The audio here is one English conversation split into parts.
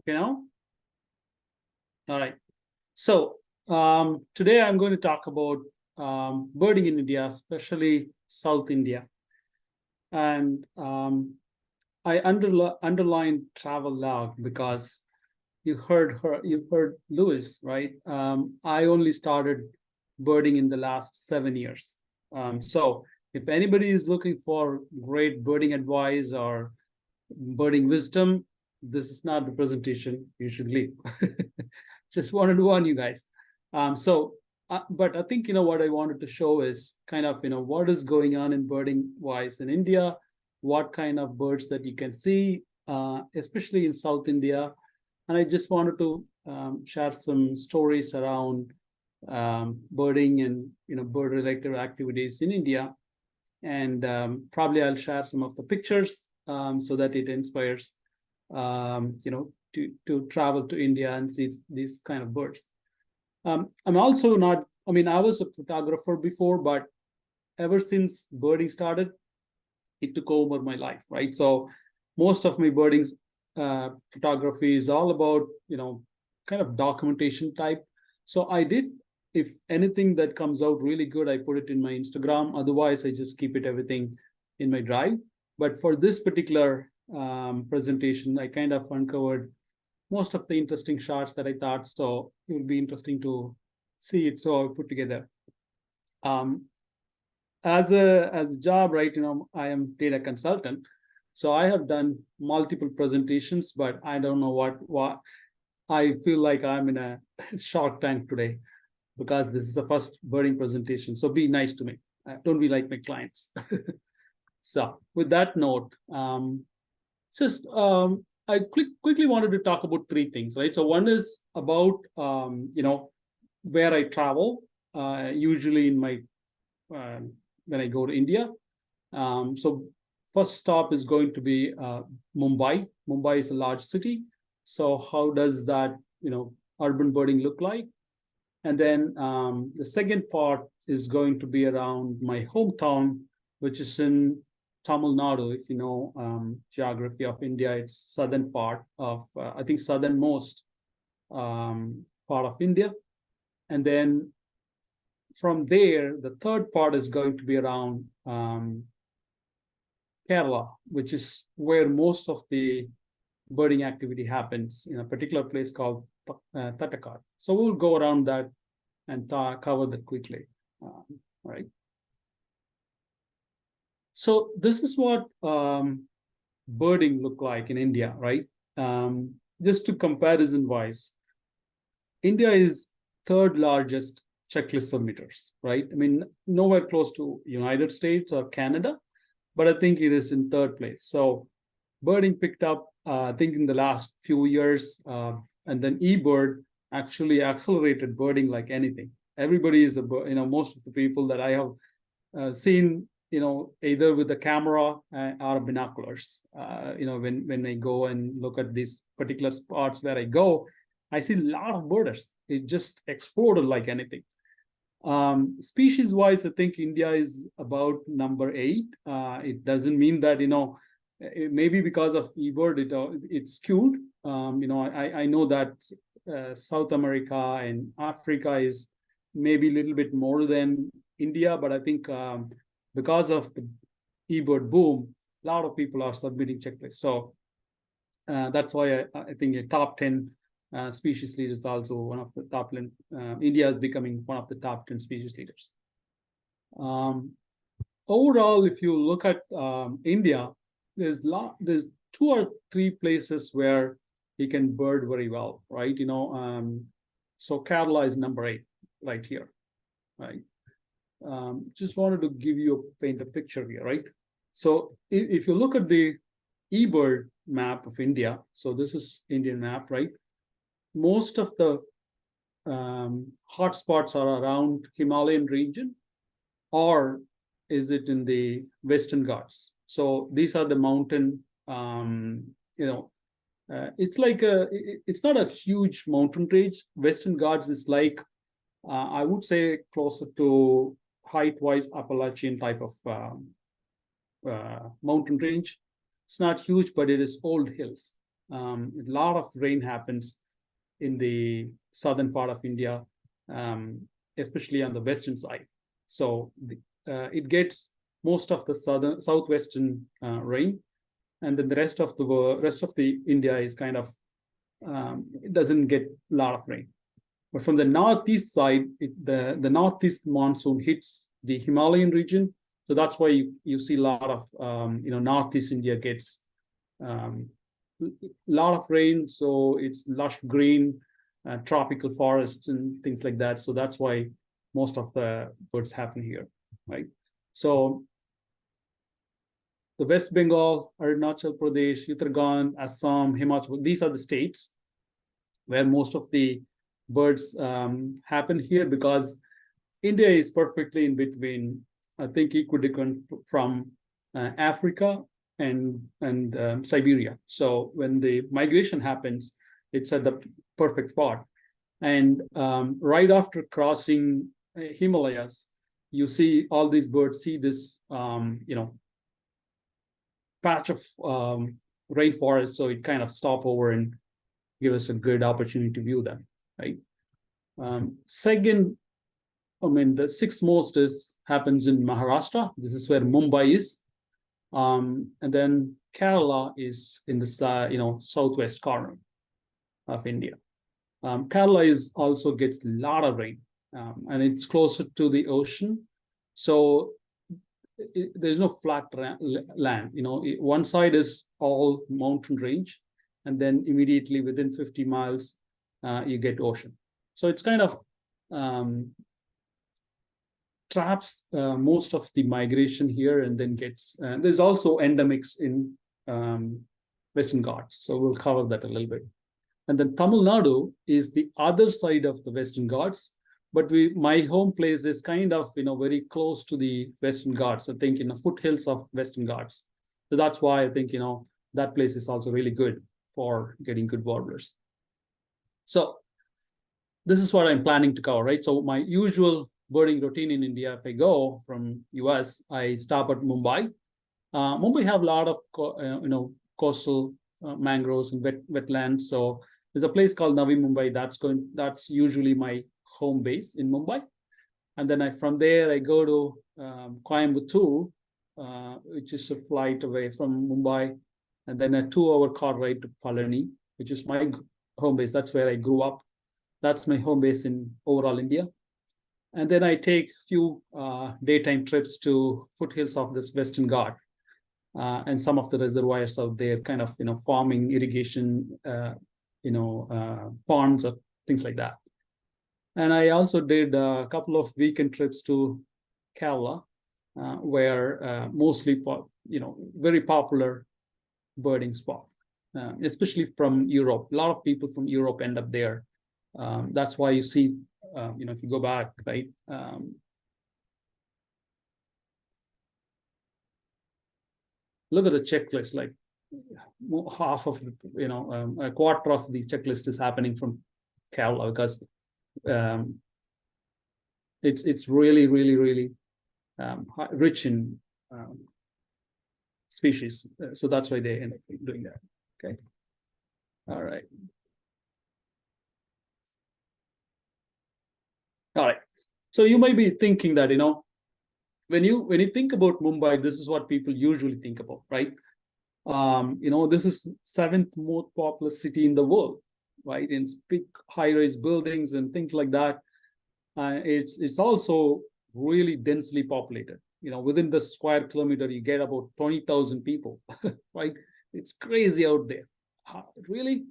Okay, now? All right. So today I'm going to talk about birding in India, especially South India. And I underlined Travelogue because you heard Lewis, right? I only started birding in the last 7 years. So if anybody is looking for great birding advice or birding wisdom, this is not the presentation you should leave. Just wanted to warn you guys. But I think what I wanted to show is kind of what is going on in birding wise in India, what kind of birds that you can see, especially in South India, and I just wanted to share some stories around birding and bird related activities in India, and probably I'll share some of the pictures so that it inspires to travel to India and see these kind of birds. I'm also not. I mean, I was a photographer before, but ever since birding started, it took over my life, right? So most of my birding photography is all about kind of documentation type. So I did, if anything that comes out really good, I put it in my Instagram. Otherwise, I just keep it everything in my drive. But for this particular presentation, I kind of uncovered most of the interesting shots that I thought, so it would be interesting to see it. So I put together. As a job, right? I am data consultant, so I have done multiple presentations, but I don't know what I feel like I'm in a Shark Tank today because this is the first birding presentation. So be nice to me. Don't be like my clients. So with that note, I quickly wanted to talk about three things, right? So one is about where I travel, usually in my when I go to India. So first stop is going to be Mumbai. Mumbai is a large city. So how does that urban birding look like? And then the second part is going to be around my hometown, which is in Tamil Nadu. If you know geography of India, it's southern part of, I think, southernmost part of India. And then from there, the third part is going to be around Kerala, which is where most of the birding activity happens in a particular place called Tattakad. So we'll go around that and cover that quickly. All right. So this is what birding look like in India, right? Just to comparison wise, India is third largest checklist submitters, right? I mean, nowhere close to United States or Canada, but I think it is in third place. So birding picked up, I think, in the last few years, and then eBird actually accelerated birding like anything. Everybody is most of the people that I have seen, either with the camera or binoculars. When I go and look at these particular spots where I go, I see a lot of birders. It just exploded like anything. Species wise, I think India is about number 8. It doesn't mean that maybe because of eBird it's skewed. I know that South America and Africa is maybe a little bit more than India, but I think because of the eBird boom, a lot of people are submitting checklists. So that's why I think a top 10 species leaders is also one of the top 10. India is becoming one of the top 10 species leaders. Overall, if you look at India, there's 2 or 3 places where you can bird very well, right? So Kerala is number 8 right here, right? Just wanted to paint a picture here, right? So if you look at the eBird map of India, so this is Indian map, right? Most of the hotspots are around Himalayan region, or is it in the Western Ghats? So these are the mountain, it's like it's not a huge mountain range. Western Ghats is like, I would say, closer to height-wise Appalachian type of mountain range. It's not huge, but it is old hills, A lot of rain happens in the southern part of India, especially on the western side. So it gets most of the southwestern rain, and then the rest of the India is kind of it doesn't get a lot of rain. But from the northeast side, the northeast monsoon hits the Himalayan region, so that's why you see a lot of northeast India gets a lot of rain. So it's lush green, tropical forests and things like that. So that's why most of the birds happen here, right? So the West Bengal, Arunachal Pradesh, Uttarakhand, Assam, Himachal, these are the states where most of the birds happen here, because India is perfectly in between, I think, equidistant from Africa and Siberia. So when the migration happens, it's at the perfect spot. And right after crossing Himalayas, you see all these birds see this patch of rainforest, so it kind of stop over and give us a good opportunity to view them, right? Second, the sixth most happens in Maharashtra. This is where Mumbai is, and then Kerala is in the southwest corner of India. Kerala also gets a lot of rain, and it's closer to the ocean, so there's no flat land. One side is all mountain range, and then immediately within 50 miles, you get ocean. So it's kind of traps most of the migration here, and then gets. There's also endemics in Western Ghats, so we'll cover that a little bit. And then Tamil Nadu is the other side of the Western Ghats, but my home place is kind of very close to the Western Ghats. I think in the foothills of Western Ghats, so that's why I think that place is also really good for getting good warblers. So this is what I'm planning to cover, right? So my usual birding routine in India, if I go from US, I stop at Mumbai. Mumbai have a lot of coastal mangroves and wetlands. So there's a place called Navi Mumbai that's usually my home base in Mumbai. And then from there I go to Coimbatore, which is a flight away from Mumbai, and then a 2-hour car ride to Palani, which is my home base. That's where I grew up. That's my home base in overall India. And then I take a few daytime trips to foothills of this Western Ghat, and some of the reservoirs out there, kind of farming, irrigation, ponds or things like that. And I also did a couple of weekend trips to Kerala, where mostly very popular birding spot, especially from Europe. A lot of people from Europe end up there. That's why you see, if you go back, right? Look at the checklist, like half of, a quarter of the checklist is happening from Kerala, because it's really, really, really rich in species. So that's why they end up doing that. Okay. All right. All right. So you might be thinking that, when you think about Mumbai, this is what people usually think about, right? This is 7th most populous city in the world, right? In big high-rise buildings and things like that. It's also really densely populated. Within the square kilometer, you get about 20,000 people, right? It's crazy out there. Really,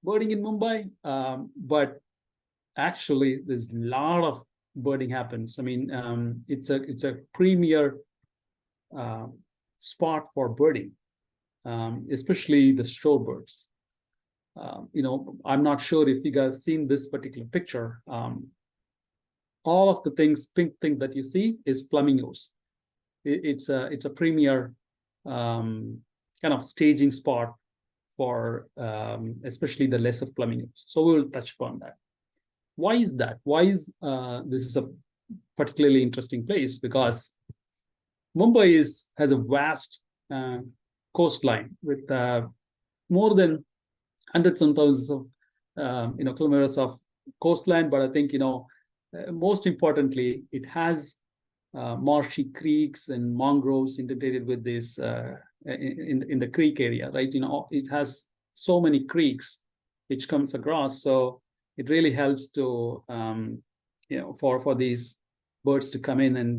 birding in Mumbai, but actually, there's a lot of birding happens. It's a premier spot for birding, especially the shorebirds. I'm not sure if you guys seen this particular picture. All of the pink thing that you see is flamingos. It's a premier kind of staging spot for especially the lesser flamingos. So we will touch upon that. Why is that? Why is this is a particularly interesting place? Because Mumbai has a vast coastline with more than hundreds and thousands of kilometers of coastline. But I think most importantly, it has marshy creeks and mangroves integrated with this in the creek area, right? It has so many creeks which comes across, so it really helps to for these birds to come in and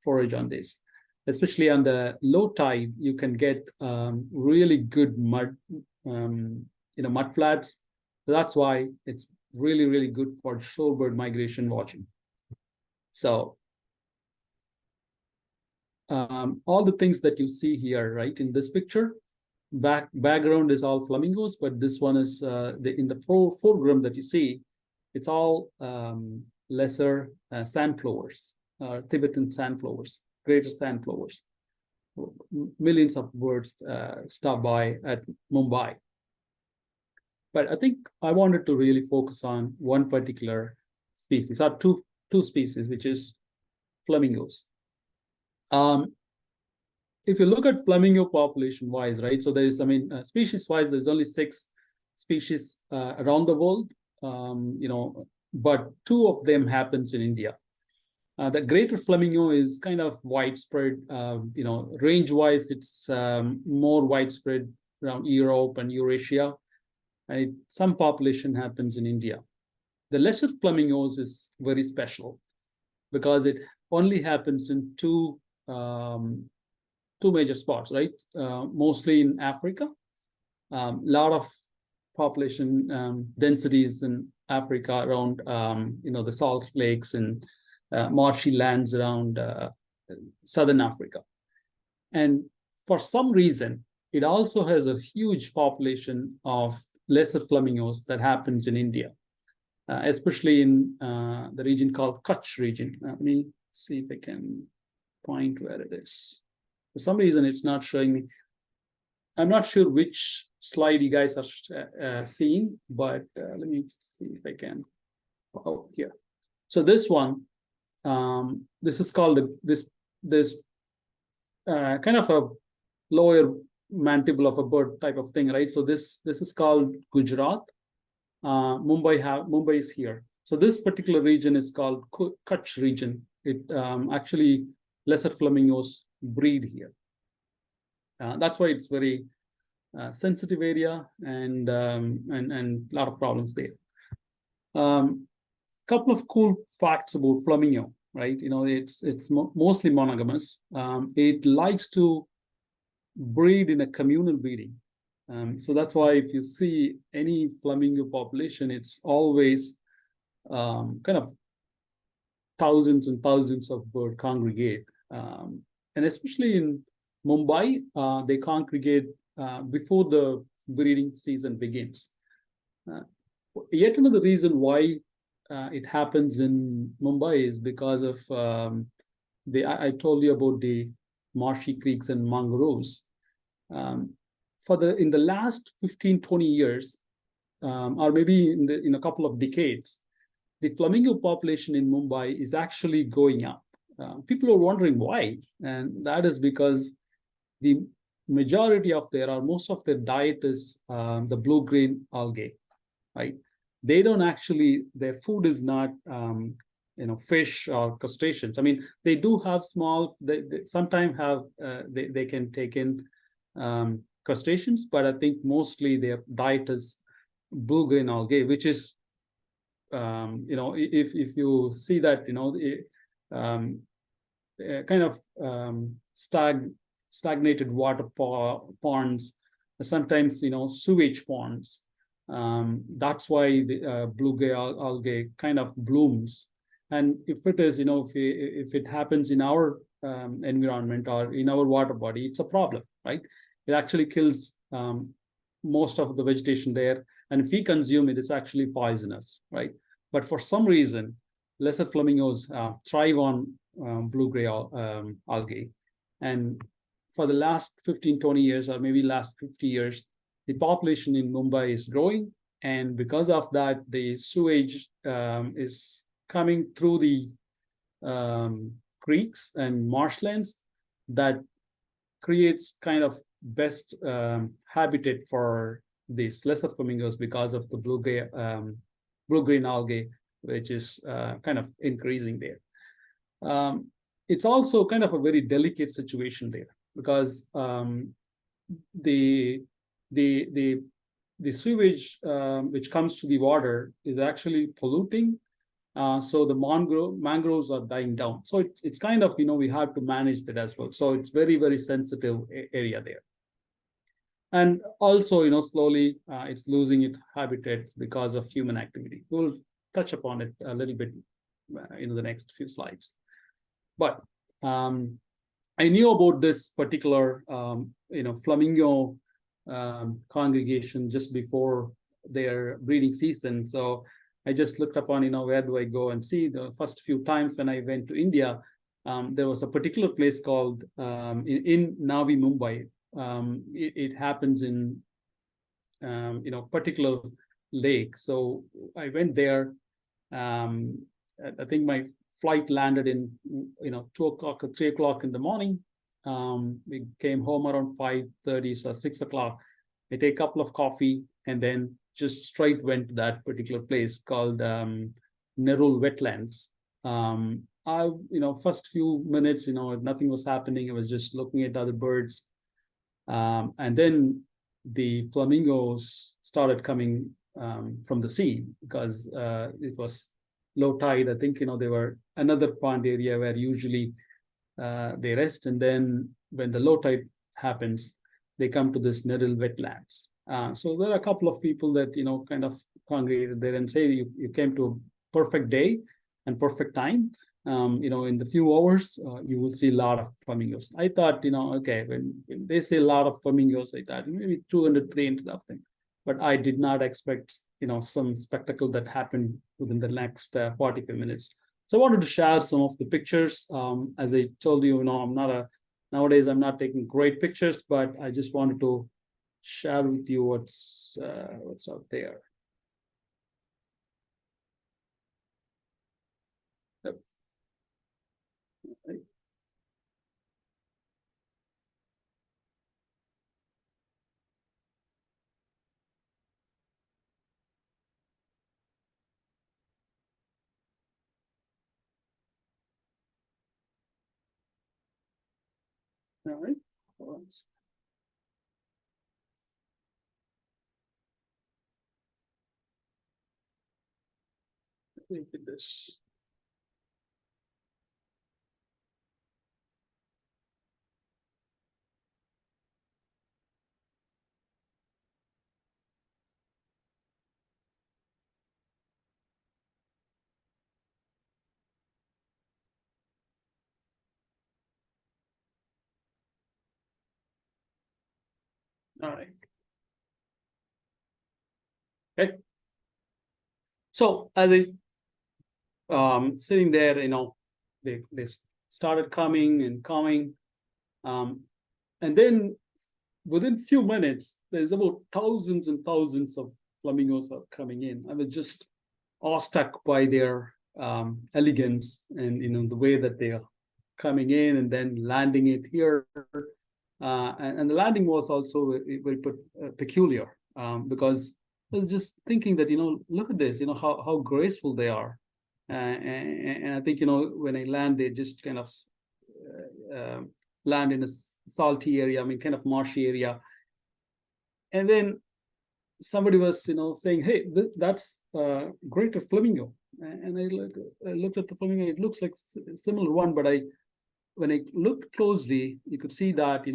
forage on this. Especially on the low tide, you can get really good mud mud flats. That's why it's really, really good for shorebird migration watching. So all the things that you see here, right, in this picture, background is all flamingos, but this one is in the foreground that you see, it's all lesser sandflowers, Tibetan sandflowers, greater sandflowers. Millions of birds stop by at Mumbai. But I think I wanted to really focus on one particular species, or two species, which is flamingos. If you look at flamingo population wise, right? So there's, species wise, there's only 6 species around the world, but 2 of them happens in India. The greater flamingo is kind of widespread, range wise, it's more widespread around Europe and Eurasia. And some population happens in India. The lesser flamingos is very special because it only happens in two major spots, right? Mostly in Africa. Lot of population densities in Africa around the salt lakes and marshy lands around southern Africa. And for some reason, it also has a huge population of lesser flamingos that happens in India, especially in the region called Kutch region. Let me see if I can point where it is. For some reason, it's not showing me. I'm not sure which slide you guys are seeing, but let me see if I can. Oh, here. So this one, this is called this kind of a lower mandible of a bird type of thing, right? So this is called Gujarat. Mumbai is here. So this particular region is called Kutch region. It actually lesser flamingos breed here. That's why it's very sensitive area and a lot of problems there. Couple of cool facts about flamingo, right? It's mostly monogamous. It likes to breed in a communal breeding. So that's why if you see any flamingo population, it's always kind of thousands and thousands of birds congregate. And especially in Mumbai, they congregate before the breeding season begins. Yet another reason why it happens in Mumbai is because of I told you about the marshy creeks and mangroves. In the last 15-20 years, or maybe in a couple of decades, the flamingo population in Mumbai is actually going up. People are wondering why, and that is because the majority of most of their diet is the blue-green algae, right? They don't actually, their food is not fish or crustaceans. They do have small, they sometimes have, they can take in crustaceans, but I think mostly their diet is blue-green algae, which is, if you see that, kind of stagnated water ponds, sometimes, sewage ponds. That's why the blue-green algae kind of blooms. And if it is, if it happens in our environment or in our water body, it's a problem, right? It actually kills most of the vegetation there. And if we consume it, it's actually poisonous, right? But for some reason, lesser flamingos thrive on blue-green algae. And for the last 15-20 years, or maybe last 50 years, the population in Mumbai is growing. And because of that, the sewage is coming through the creeks and marshlands that creates kind of best habitat for these lesser flamingos because of the blue-green algae, which is kind of increasing there. It's also kind of a very delicate situation there because the the the the sewage which comes to the water is actually polluting. So the mangroves are dying down. So it's kind of, we have to manage that as well. So it's very, very sensitive area there. And also, slowly it's losing its habitats because of human activity. We'll touch upon it a little bit in the next few slides. But I knew about this particular, flamingo congregation just before their breeding season. So I just looked upon, where do I go and see. The first few times when I went to India, there was a particular place called in Navi, Mumbai. It happens in, particular lake. So I went there. I think my flight landed in, 2 o'clock or 3 o'clock in the morning. We came home around 5:30, so 6 o'clock. I take a couple of coffee and then just straight went to that particular place called Nerul Wetlands. First few minutes, nothing was happening. I was just looking at other birds. And then the flamingos started coming from the sea because it was low tide. I think, they were another pond area where usually they rest. And then when the low tide happens, they come to this Nerul Wetlands. So there are a couple of people that, kind of congregated there and say you came to a perfect day and perfect time. In the few hours, you will see a lot of flamingos. I thought, okay, when they say a lot of flamingos, I thought maybe 200, 300 of them. But I did not expect, some spectacle that happened within the next 45 minutes. So I wanted to share some of the pictures. As I told you, nowadays I'm not taking great pictures, but I just wanted to share with you what's out there. Yep. All right. Look at this. All right. Okay. So as I sitting there, they started coming and coming, and then within few minutes, there's about thousands and thousands of flamingos are coming in. I was just awestruck by their elegance and the way that they are coming in and then landing it here. And the landing was also very peculiar because I was just thinking that, look at this, how graceful they are. And I think, when I land, they just kind of land in a salty area, kind of marshy area. And then somebody was, saying, hey, that's greater flamingo. And I looked at the flamingo. It looks like a similar one, but when I looked closely, you could see that,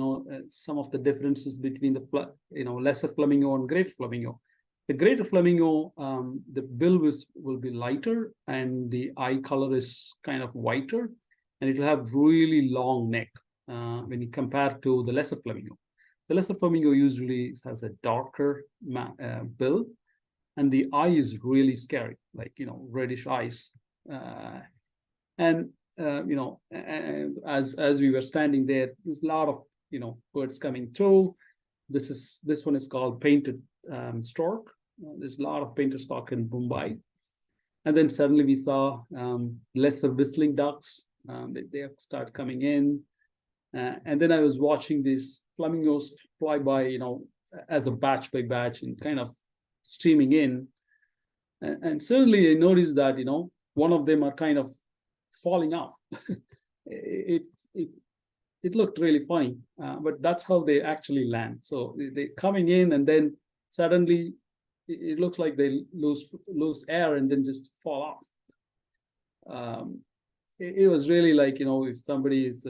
some of the differences between the, lesser flamingo and greater flamingo. The greater flamingo, the bill will be lighter and the eye color is kind of whiter, and it will have really long neck when you compare to the lesser flamingo. The lesser flamingo usually has a darker bill, and the eye is really scary, like, reddish eyes. And as we were standing there, there's a lot of, birds coming through. This one is called painted stork. There's a lot of painted stork in Mumbai. And then suddenly we saw lesser whistling ducks. They start coming in. And then I was watching these flamingos fly by, as a batch by batch and kind of streaming in. And suddenly I noticed that, one of them are kind of falling off. it, it it looked really funny, but that's how they actually land. So they coming in, and then suddenly it looks like they lose air and then just fall off. It was really like, if somebody is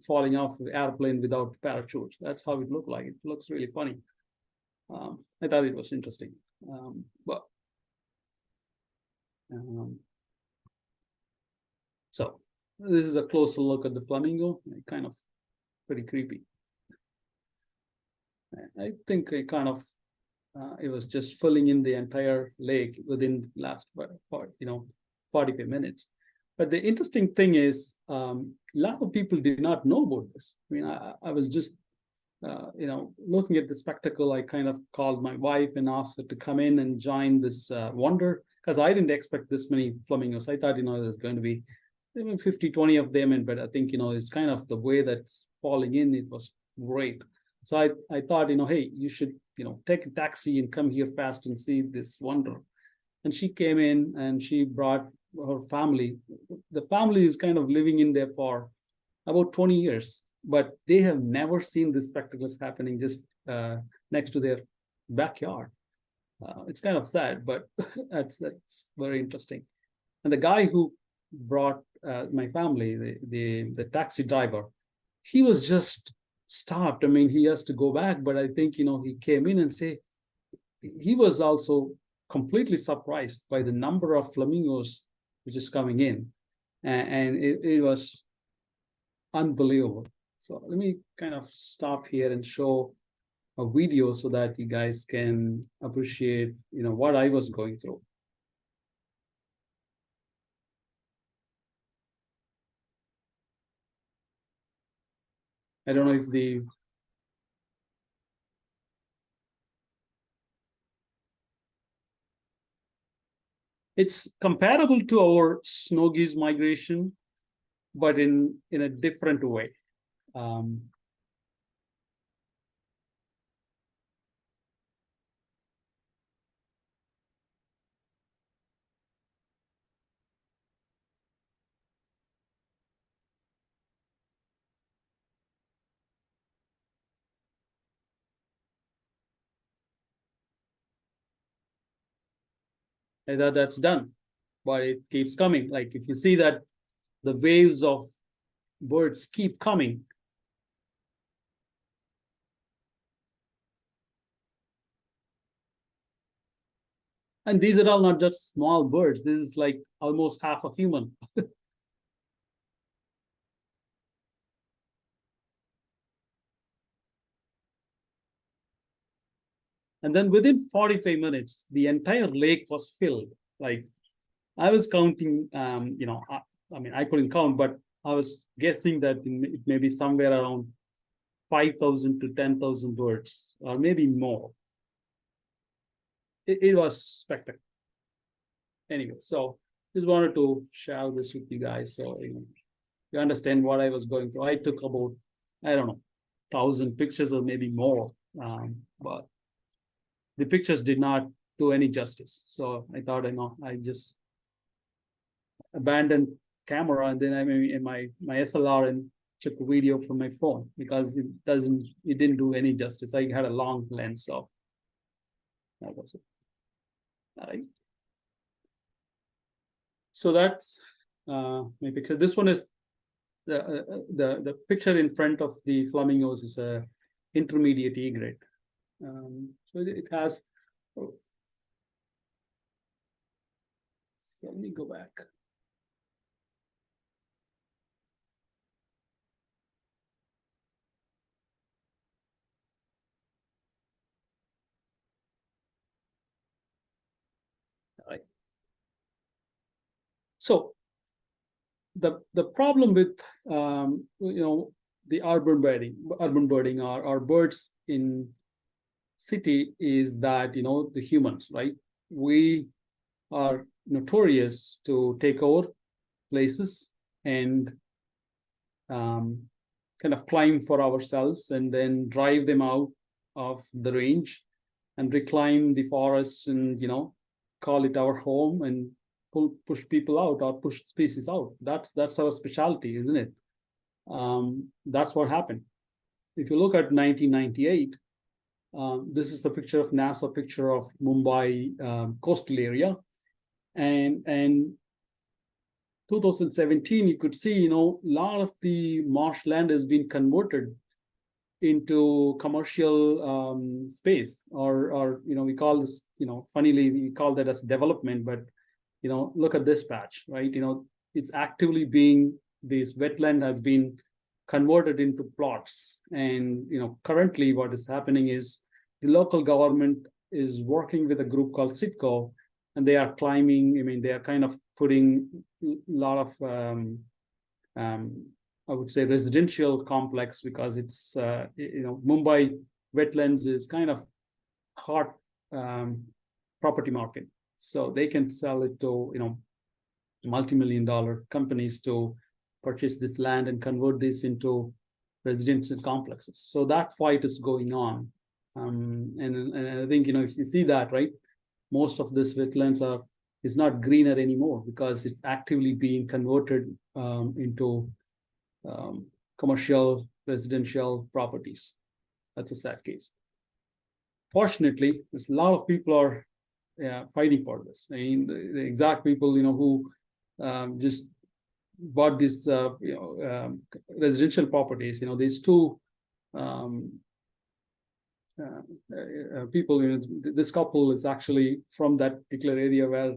falling off the airplane without parachute. That's how it looked like. It looks really funny. I thought it was interesting. But so this is a closer look at the flamingo. Kind of pretty creepy. I think it was just filling in the entire lake within last 45 minutes. But the interesting thing is, a lot of people did not know about this. I mean, I was just looking at the spectacle. I kind of called my wife and asked her to come in and join this wonder, because I didn't expect this many flamingos. I thought, there's going to be 50, 20 of them, but I think, it's kind of the way that's falling in. It was great. So I thought, hey, you should, take a taxi and come here fast and see this wonder. And she came in and she brought her family. The family is kind of living in there for about 20 years, but they have never seen these spectacles happening just next to their backyard. It's kind of sad, but that's very interesting. And the guy who brought my family, the taxi driver, he was just stopped. I mean, he has to go back, but I think, he came in and he was also completely surprised by the number of flamingos which is coming in. And it was unbelievable. So let me kind of stop here and show a video so that you guys can appreciate, what I was going through. I don't know if it's comparable to our snow geese migration, but in a different way. That's done, but it keeps coming. Like if you see that the waves of birds keep coming. And these are all not just small birds. This is like almost half a human. And then within 45 minutes, the entire lake was filled. Like I was counting, I mean, I couldn't count, but I was guessing that it may be somewhere around 5,000 to 10,000 birds, or maybe more. It was spectacular. Anyway, so just wanted to share this with you guys, so you understand what I was going through. I took about, I don't know, 1,000 pictures or maybe more, but the pictures did not do any justice. So I thought, I just abandoned camera, and then I mean in my SLR and took a video from my phone, because it didn't do any justice. I had a long lens, so that was it. All right. So that's my picture. This one is the picture in front of the flamingos is a intermediate egret. So it has. Oh. So let me go back. All right. So the problem with the urban birding or birds in city is that the humans, right? We are notorious to take over places and kind of climb for ourselves and then drive them out of the range and reclaim the forests and, call it our home and push people out or push species out. That's our specialty, isn't it? That's what happened. If you look at 1998, this is the picture of NASA picture of Mumbai coastal area, and 2017 you could see, a lot of the marshland has been converted into commercial space, or we call this, funnily we call that as development, but look at this patch, right? It's actively being, this wetland has been converted into plots, and currently what is happening is the local government is working with a group called Sitco, and they are climbing. I mean, they are kind of putting a lot of I would say residential complex, because it's Mumbai wetlands is kind of hot property market, so they can sell it to multi-million-dollar companies to purchase this land and convert this into residential complexes. So that fight is going on, and I think if you see that, right, most of this wetlands is not greener anymore because it's actively being converted into commercial residential properties. That's a sad case. Fortunately, there's a lot of people are fighting for this. I mean, the exact people who just bought these residential properties. These two people. This couple is actually from that particular area where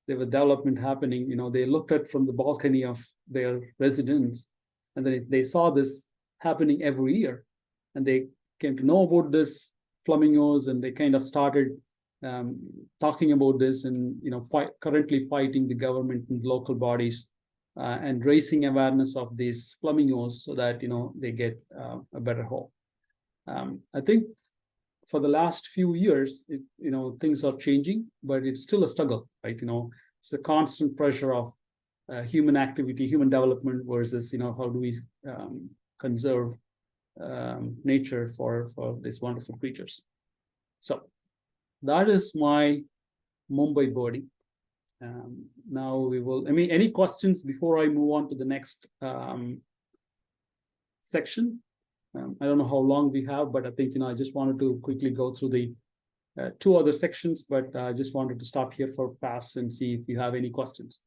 there was development happening. They looked at from the balcony of their residence, and then they saw this happening every year, and they came to know about this flamingos, and they kind of started talking about this, and currently fighting the government and local bodies and raising awareness of these flamingos so that they get a better home. I think for the last few years, things are changing, but it's still a struggle, right? It's a constant pressure of human activity, human development versus how do we conserve nature for these wonderful creatures. So that is my Mumbai birding. Now we will, any questions before I move on to the next section? I don't know how long we have, but I think, I just wanted to quickly go through the two other sections, but I just wanted to stop here for pass and see if you have any questions.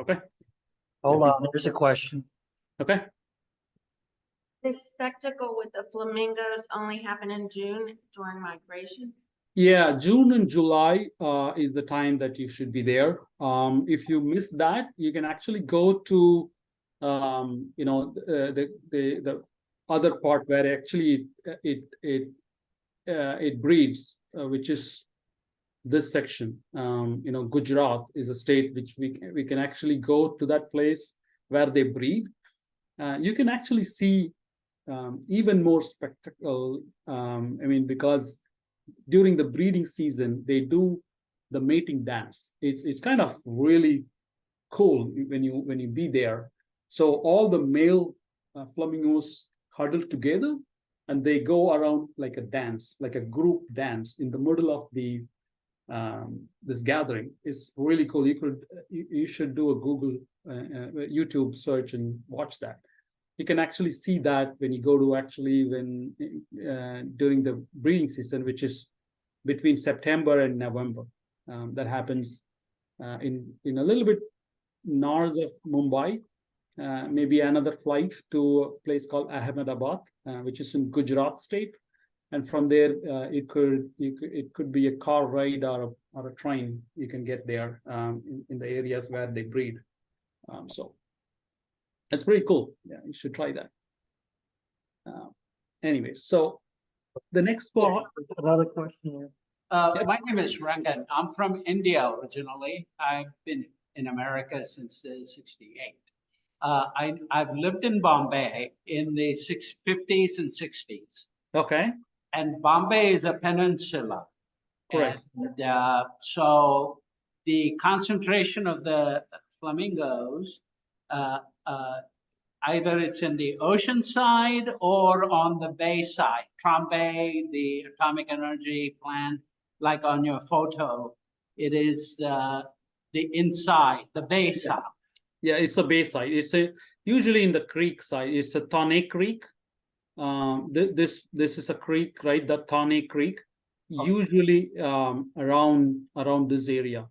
Okay. Hold on, there's a question. Okay. This spectacle with the flamingos only happen in June during migration? Yeah, June and July is the time that you should be there. If you miss that, you can actually go to the other part where actually it breeds, which is this section. Gujarat is a state which we can actually go to that place where they breed. You can actually see even more spectacle. Because during the breeding season, they do the mating dance. It's kind of really cool when you be there. So all the male flamingos huddle together, and they go around like a dance, like a group dance in the middle of the this gathering. Is really cool. You should do a Google YouTube search and watch that. You can actually see that when you go to during the breeding season, which is between September and November. That happens in a little bit north of Mumbai, maybe another flight to a place called Ahmedabad, which is in Gujarat state, and from there it could be a car ride or a train. You can get there in the areas where they breed. So it's pretty cool. Yeah, you should try that. Anyway, so the next part. Another question here. My name is Rangan. I'm from India originally. I've been in America since '68. I've lived in Bombay in the 50s and 60s. Okay. And Bombay is a peninsula. Correct. And so the concentration of the flamingos uh, uh, either it's in the ocean side or on the bay side. Trombay, the atomic energy plant, like on your photo, it is the inside, the bay side. Yeah, it's a bay side. It's a usually in the creek side. It's a Thane Creek. This is a creek, right? The Thane Creek, usually around this area.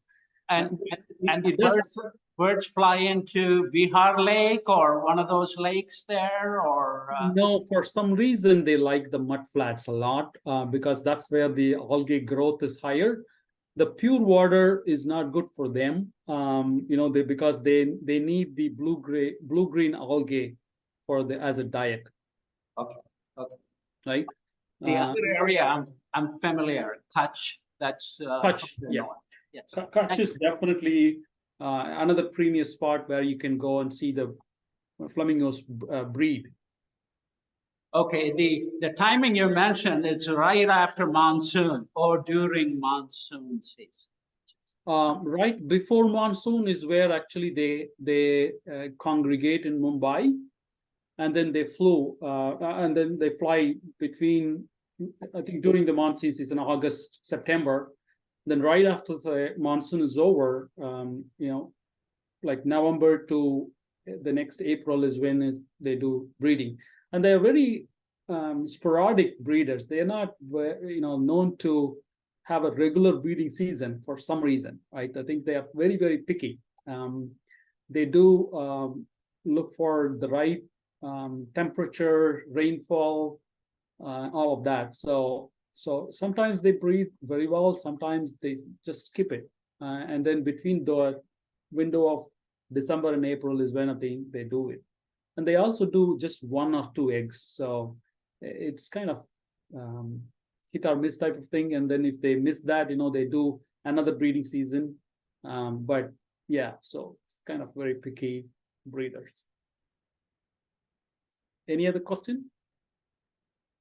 And the It does. birds fly into Bihar Lake or one of those lakes there, or No, for some reason they like the mud flats a lot because that's where the algae growth is higher. The pure water is not good for them, because they need the blue green algae for the as a diet. Okay. Right. The other area I'm familiar, Kutch. That's Kutch, yeah. north. Yes. Kutch is definitely another premier spot where you can go and see the flamingos breed. Okay, the timing you mentioned, it's right after monsoon or during monsoon season. Right before monsoon is where actually they congregate in Mumbai, and then they fly between, I think during the monsoon season, August, September. Then right after the monsoon is over, like November to the next April is when they do breeding, and they are very sporadic breeders. They are not known to have a regular breeding season for some reason, right? I think they are very, very picky. They do look for the right temperature, rainfall, all of that. So sometimes they breed very well, sometimes they just skip it. And then between the window of December and April is when I think they do it. And they also do just 1 or 2 eggs. So it's kind of hit or miss type of thing. And then if they miss that, they do another breeding season. But yeah, so it's kind of very picky breeders. Any other question?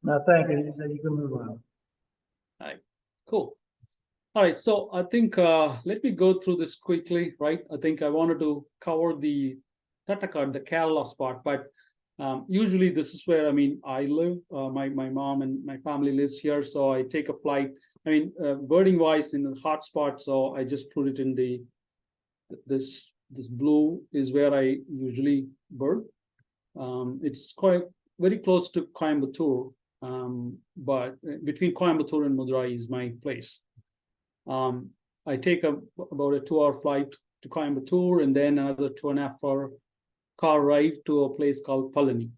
No, thank you. You can move on. All right, cool. All right, so I think let me go through this quickly, right? I think I wanted to cover the Tattakad, the Kerala spot, but usually this is where I live. My mom and my family lives here, so I take a flight. Birding wise in the hot spot, so I just put it in this blue is where I usually bird. It's quite very close to Coimbatore, but between Coimbatore and Madurai is my place. I take about a 2-hour flight to Coimbatore and then another 2.5-hour car ride to a place called Palani.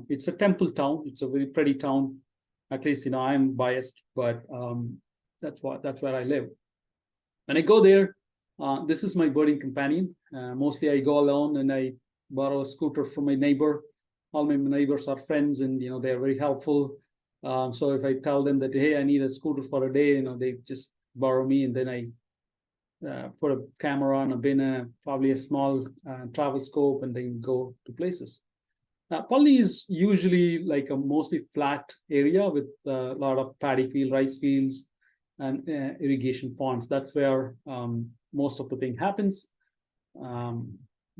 It's a temple town. It's a very pretty town. At least I'm biased, but that's where I live. When I go there, this is my birding companion. Mostly I go alone and I borrow a scooter from my neighbor. All my neighbors are friends, and they're very helpful. So if I tell them that, hey, I need a scooter for a day, they just borrow me, and then I put a camera on a bin, probably a small travel scope, and then go to places. Pali is usually like a mostly flat area with a lot of paddy field, rice fields, and irrigation ponds. That's where most of the thing happens.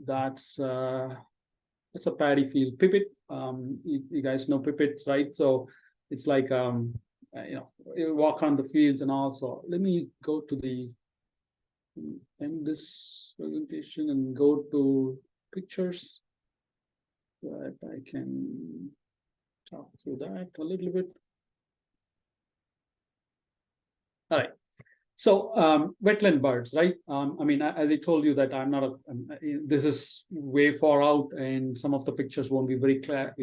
That's a paddy field. Pipit, you guys know pipits, right? So it's like you walk on the fields and also. Let me go to the end this presentation and go to pictures so that I can talk through that a little bit. All right. So wetland birds, right? As I told you that I'm not this is way far out, and some of the pictures won't be very clear.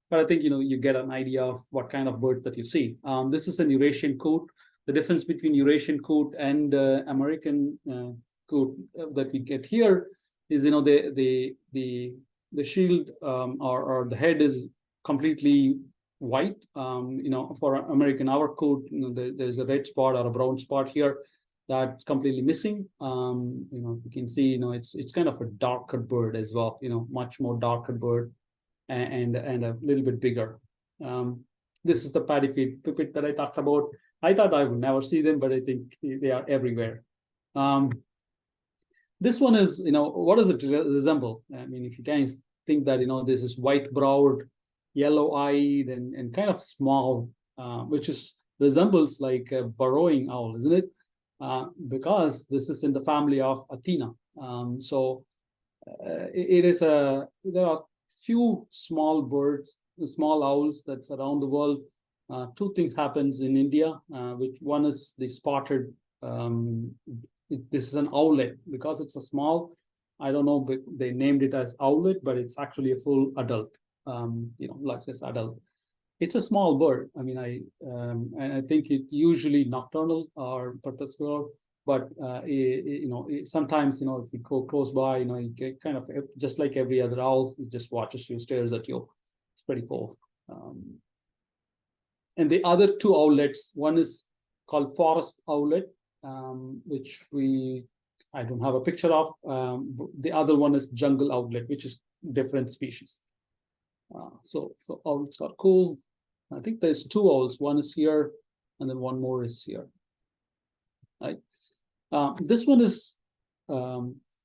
But I think you get an idea of what kind of birds that you see. This is an Eurasian coot. The difference between Eurasian coot and American coot that we get here is the shield or the head is completely white. For American, our coot, there's a red spot or a brown spot here that's completely missing. You can see, it's kind of a darker bird as well. Much more darker bird and a little bit bigger. This is the paddy field pipit that I talked about. I thought I would never see them, but I think they are everywhere. This one is, what does it resemble? I mean, if you guys think that, this is white-browed, yellow-eyed, and kind of small, which resembles like a burrowing owl, isn't it? Because this is in the family of Athena. There are few small birds, small owls that's around the world. Two things happens in India, which one is the spotted. This is an owlet because it's a small. I don't know, but they named it as owlet, but it's actually a full adult. Like this adult. It's a small bird. I mean, and I think it usually nocturnal or purposeful. But sometimes if you go close by, you get kind of just like every other owl, it just watches you, stares at you. It's pretty cool. And the other two owlets, one is called forest owlet, which I don't have a picture of. The other one is jungle owlet, which is different species. So owls are cool. I think there's two owls. One is here, and then one more is here. Right. This one is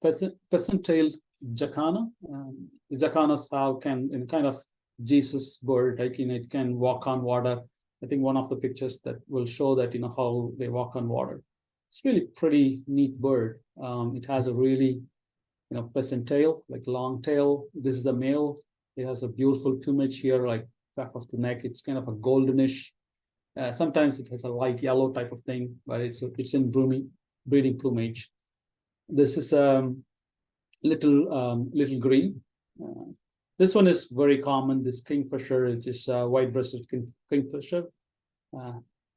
peasant-tailed jacana. The jacanas kind of Jesus bird, like it can walk on water. I think one of the pictures that will show that how they walk on water. It's really pretty neat bird. It has a really peasant tail, like long tail. This is a male. It has a beautiful plumage here, like back of the neck. It's kind of a goldenish. Sometimes it has a light yellow type of thing, but it's in breeding plumage. This is little green. This one is very common. This kingfisher, it is white-breasted kingfisher.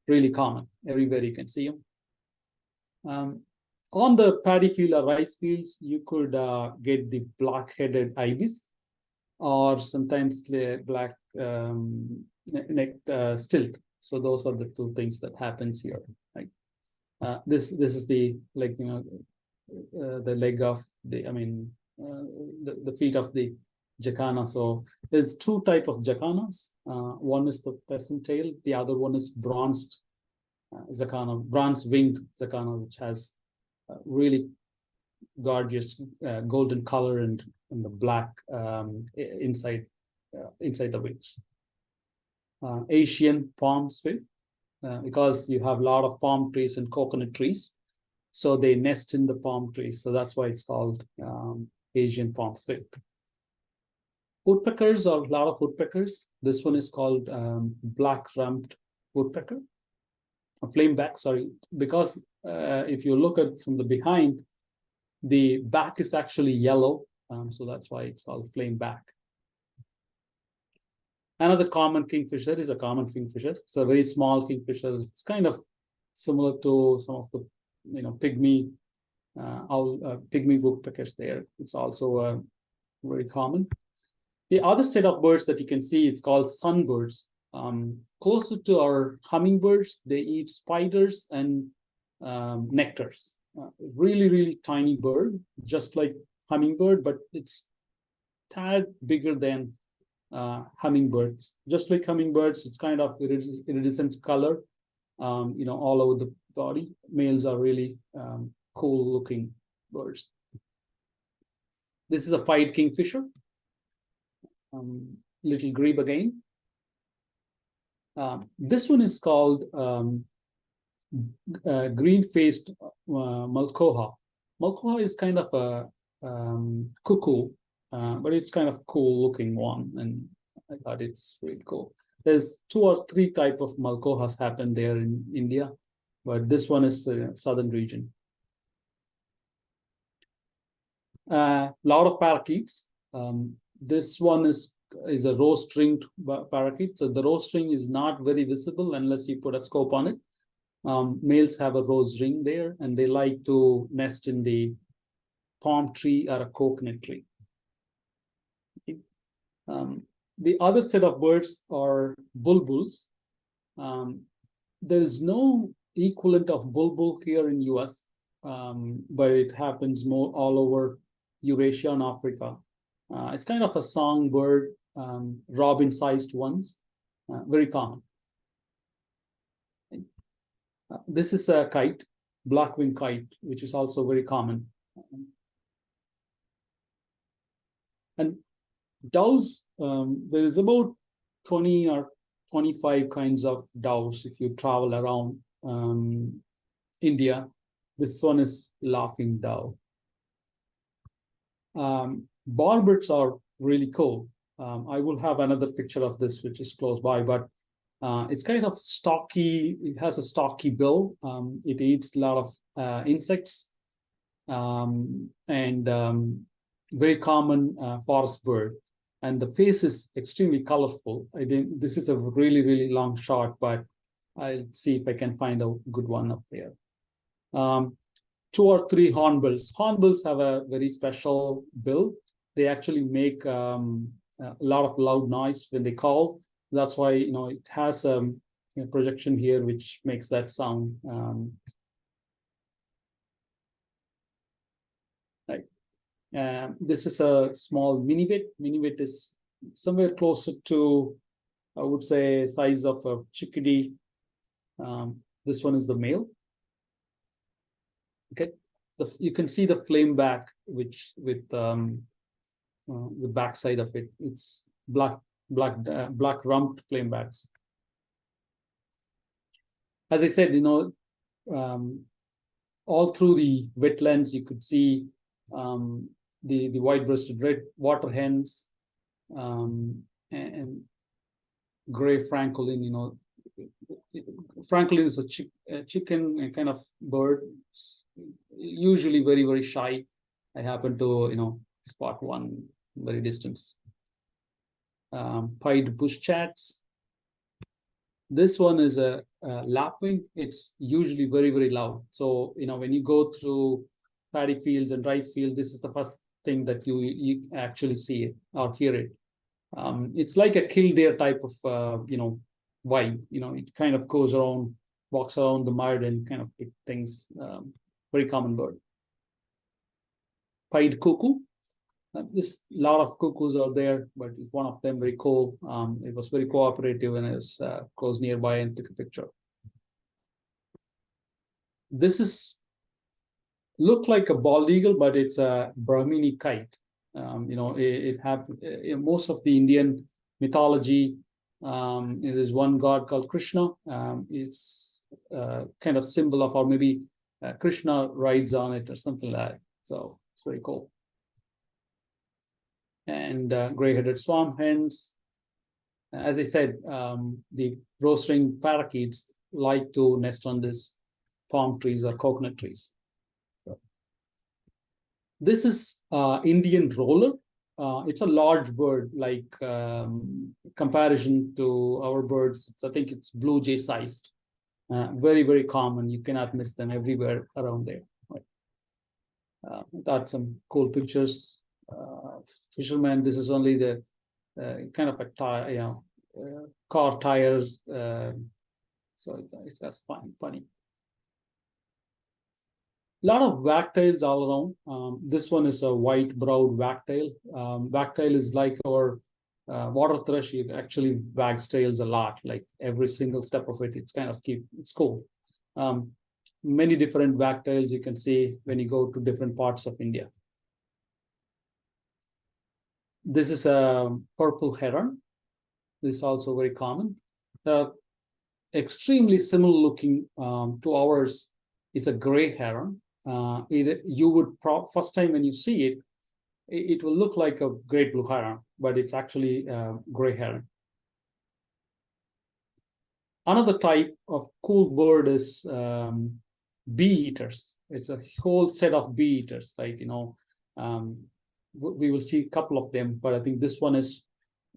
Really common. Everywhere you can see them. On the paddy field or rice fields, you could get the black-headed ibis, or sometimes the black-necked stilt. So those are the two things that happens here. Right? This is the the leg of the feet of the jacana. So there's two types of jacanas. One is the peasant tail. The other one is bronzed jacana, bronze-winged jacana, which has really gorgeous golden color and the black inside the wings. Asian palm swift, because you have a lot of palm trees and coconut trees, so they nest in the palm trees. So that's why it's called Asian palm swift. Woodpeckers are a lot of woodpeckers. This one is called black-rumped woodpecker, a flameback. Sorry, because if you look at from the behind, the back is actually yellow, so that's why it's called flameback. Another common kingfisher is a common kingfisher. It's a very small kingfisher. It's kind of similar to some of the pygmy woodpeckers there. It's also very common. The other set of birds that you can see, it's called sunbirds. Closer to our hummingbirds, they eat spiders and nectars. Really, really tiny bird, just like hummingbird, but it's tad bigger than hummingbirds. Just like hummingbirds, it's kind of iridescent color, all over the body. Males are really cool looking birds. This is a pied kingfisher. Little grebe again. This one is called green-faced Malkoha. Malkoha is kind of a cuckoo, but it's kind of cool-looking one, and I thought it's really cool. There's 2 or 3 types of Malkohas happen there in India, but this one is southern region. Lot of parakeets. This one is a rose-stringed parakeet. So the rose string is not very visible unless you put a scope on it. Males have a rose ring there, and they like to nest in the palm tree or a coconut tree. The other set of birds are bulbuls. There is no equivalent of bulbul here in US, but it happens more all over Eurasia and Africa. It's kind of a songbird, robin-sized ones, very common. This is a kite, black-winged kite, which is also very common. And doves, there is about 20 or 25 kinds of doves if you travel around India. This one is laughing dove. Barbets are really cool. I will have another picture of this, which is close by, but it's kind of stocky. It has a stocky bill. It eats a lot of insects, and very common forest bird. And the face is extremely colorful. I think this is a really, really long shot, but I'll see if I can find a good one up there. 2 or 3 hornbills. Hornbills have a very special bill. They actually make a lot of loud noise when they call. That's why, you know, it has a projection here which makes that sound. Right. This is a small minivet. Minivet is somewhere closer to, I would say, size of a chickadee. This one is the male. Okay, you can see the flame back, which with the back side of it. It's black rumped flame backs. As I said, you know, all through the wetlands, you could see the white-breasted red water hens and gray francolin. You know, francolin is a chicken, a kind of bird, usually very, very shy. I happen to, you know, spot one very distance. Pied bush chats. This one is a lapwing. It's usually very, very loud. So, you know, when you go through paddy fields and rice fields, this is the first thing that you actually see it or hear it. It's like a killdeer type of, you know, vibe. You know, it kind of goes around, walks around the mud and kind of pick things. Very common bird. Pied cuckoo. This lot of cuckoos are there, but one of them very cool. It was very cooperative, and I was close nearby and took a picture. This is look like a bald eagle, but it's a Brahmini kite. You know, it happened in most of the Indian mythology. There's one god called Krishna. It's kind of symbol of, or maybe Krishna rides on it or something like that. So it's very cool. And gray-headed swamp hens. As I said, the rose-ringed parakeets like to nest on this palm trees or coconut trees. This is Indian roller. It's a large bird, like comparison to our birds. I think it's blue jay sized. Very, very common. You cannot miss them everywhere around there. Right. Got some cool pictures. Fisherman. This is only the kind of a tire, you know, car tires. So it's funny. A lot of wagtails all around. This one is a white-browed wagtail. Wagtail is like our water thrush. It actually wags tails a lot, like every single step of it. It's kind of it's cool. Many different wagtails you can see when you go to different parts of India. This is a purple heron. This is also very common. Extremely similar looking to ours is a gray heron. You would first time when you see it, it will look like a great blue heron, but it's actually gray heron. Another type of cool bird is bee eaters. It's a whole set of bee eaters, right? You know, we will see a couple of them, but I think this one is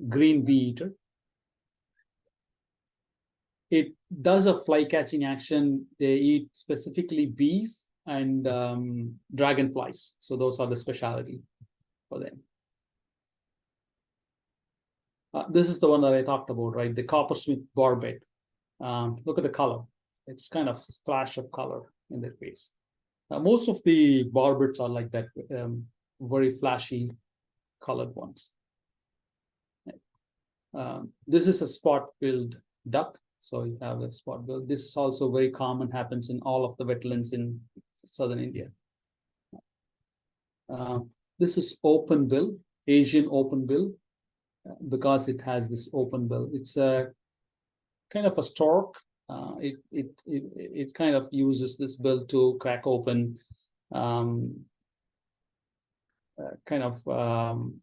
green bee eater. It does a fly catching action. They eat specifically bees and dragonflies. So those are the specialty for them. This is the one that I talked about, right? The coppersmith barbet. Look at the color. It's kind of splash of color in their face. Most of the barbets are like that, very flashy colored ones. This is a spot-billed duck. So you have a spot-billed. This is also very common, happens in all of the wetlands in southern India. This is open bill. Asian open bill because it has this open bill. It's a kind of a stork. It kind of uses this bill to crack open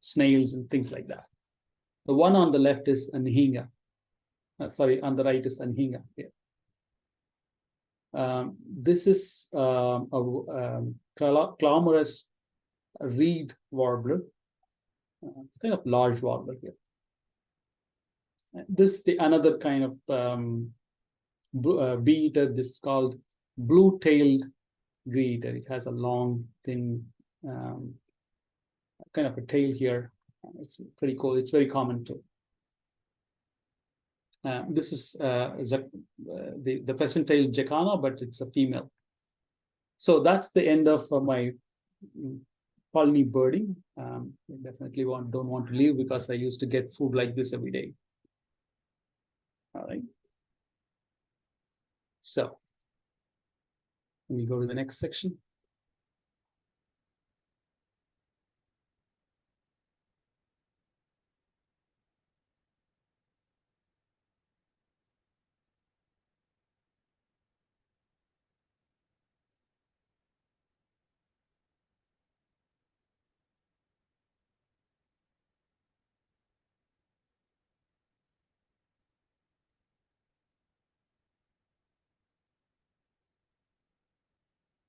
snails and things like that. The one on the left is anhinga. Sorry, on the right is anhinga. Yeah. This is a clamorous reed warbler. It's kind of large warbler here. This the another kind of bee eater. This is called blue-tailed bee eater. It has a long, thin kind of a tail here. It's pretty cool. It's very common too. This is the pheasant-tailed jacana, but it's a female. So that's the end of my colony birding. I definitely don't want to leave because I used to get food like this every day. All right. So let me go to the next section.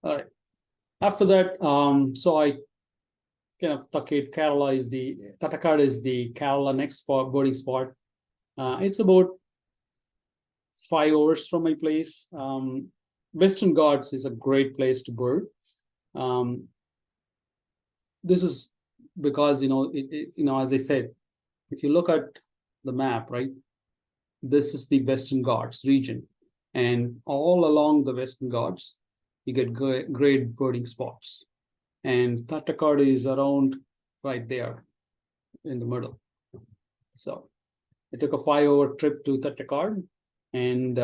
All right. After that, so I kind of Kerala is Tatakad is the Kerala next spot, boarding spot. It's about 5 hours from my place. Western Ghats is a great place to bird. This is because as I said, if you look at the map, right, this is the Western Ghats region, and all along the Western Ghats, you get great birding spots. And Tatakad is around right there in the middle. So I took a 5-hour trip to Tatakad, and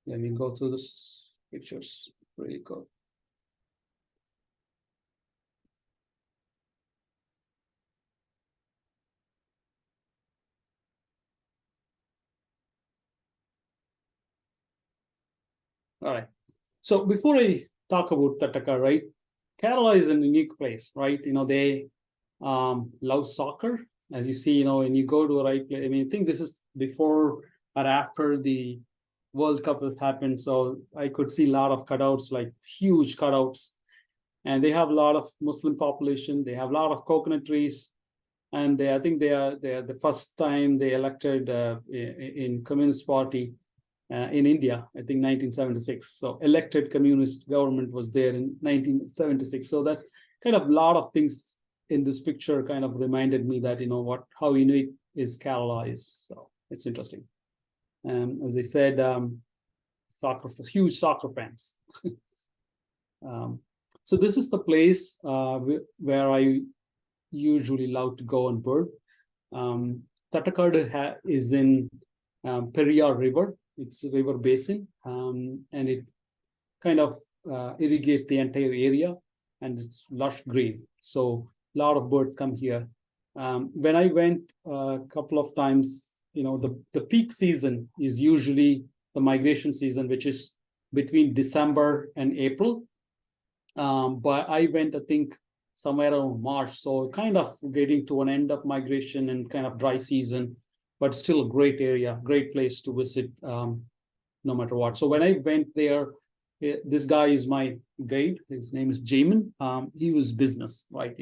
let me go through this pictures really good. All right. So before I talk about Tatakad, right, Kerala is a unique place, right? They love soccer. As you see, when you go to a right place, I mean, I think this is before or after the World Cup has happened. So I could see a lot of cutouts, like huge cutouts. And they have a lot of Muslim population. They have a lot of coconut trees. And I think they are the first time they elected in Communist Party in India, I think 1976. So elected communist government was there in 1976. So that kind of a lot of things in this picture kind of reminded me that, how unique is Kerala is. So it's interesting. As I said, huge soccer fans. So this is the place where I usually love to go and bird. Tatakad is in Periyar River. It's a river basin, and it kind of irrigates the entire area, and it's lush green. So a lot of birds come here. When I went a couple of times, the peak season is usually the migration season, which is between December and April. But I went, I think, somewhere around March. So kind of getting to an end of migration and kind of dry season, but still a great area, great place to visit, no matter what. So when I went there, this guy is my guide. His name is Jamin. He was business, right?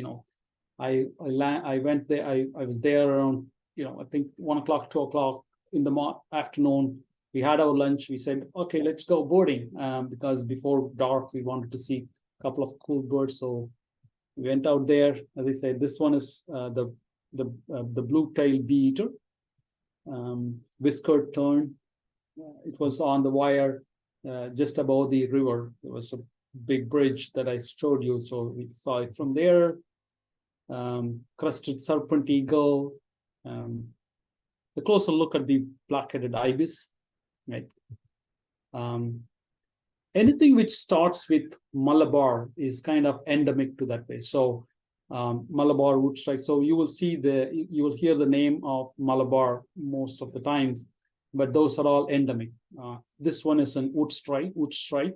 I went there. I was there around, I think 1 o'clock, 2 o'clock in the afternoon. We had our lunch. We said, okay, let's go boarding, because before dark we wanted to see a couple of cool birds. So we went out there. As I said, this one is the blue-tailed bee eater, whiskered tern. It was on the wire just above the river. There was a big bridge that I showed you, so we saw it from there. Crested serpent eagle. A closer look at the black-headed ibis, right? Anything which starts with Malabar is kind of endemic to that place. So Malabar wood strike. So you will hear the name of Malabar most of the times, but those are all endemic. This one is an wood strike.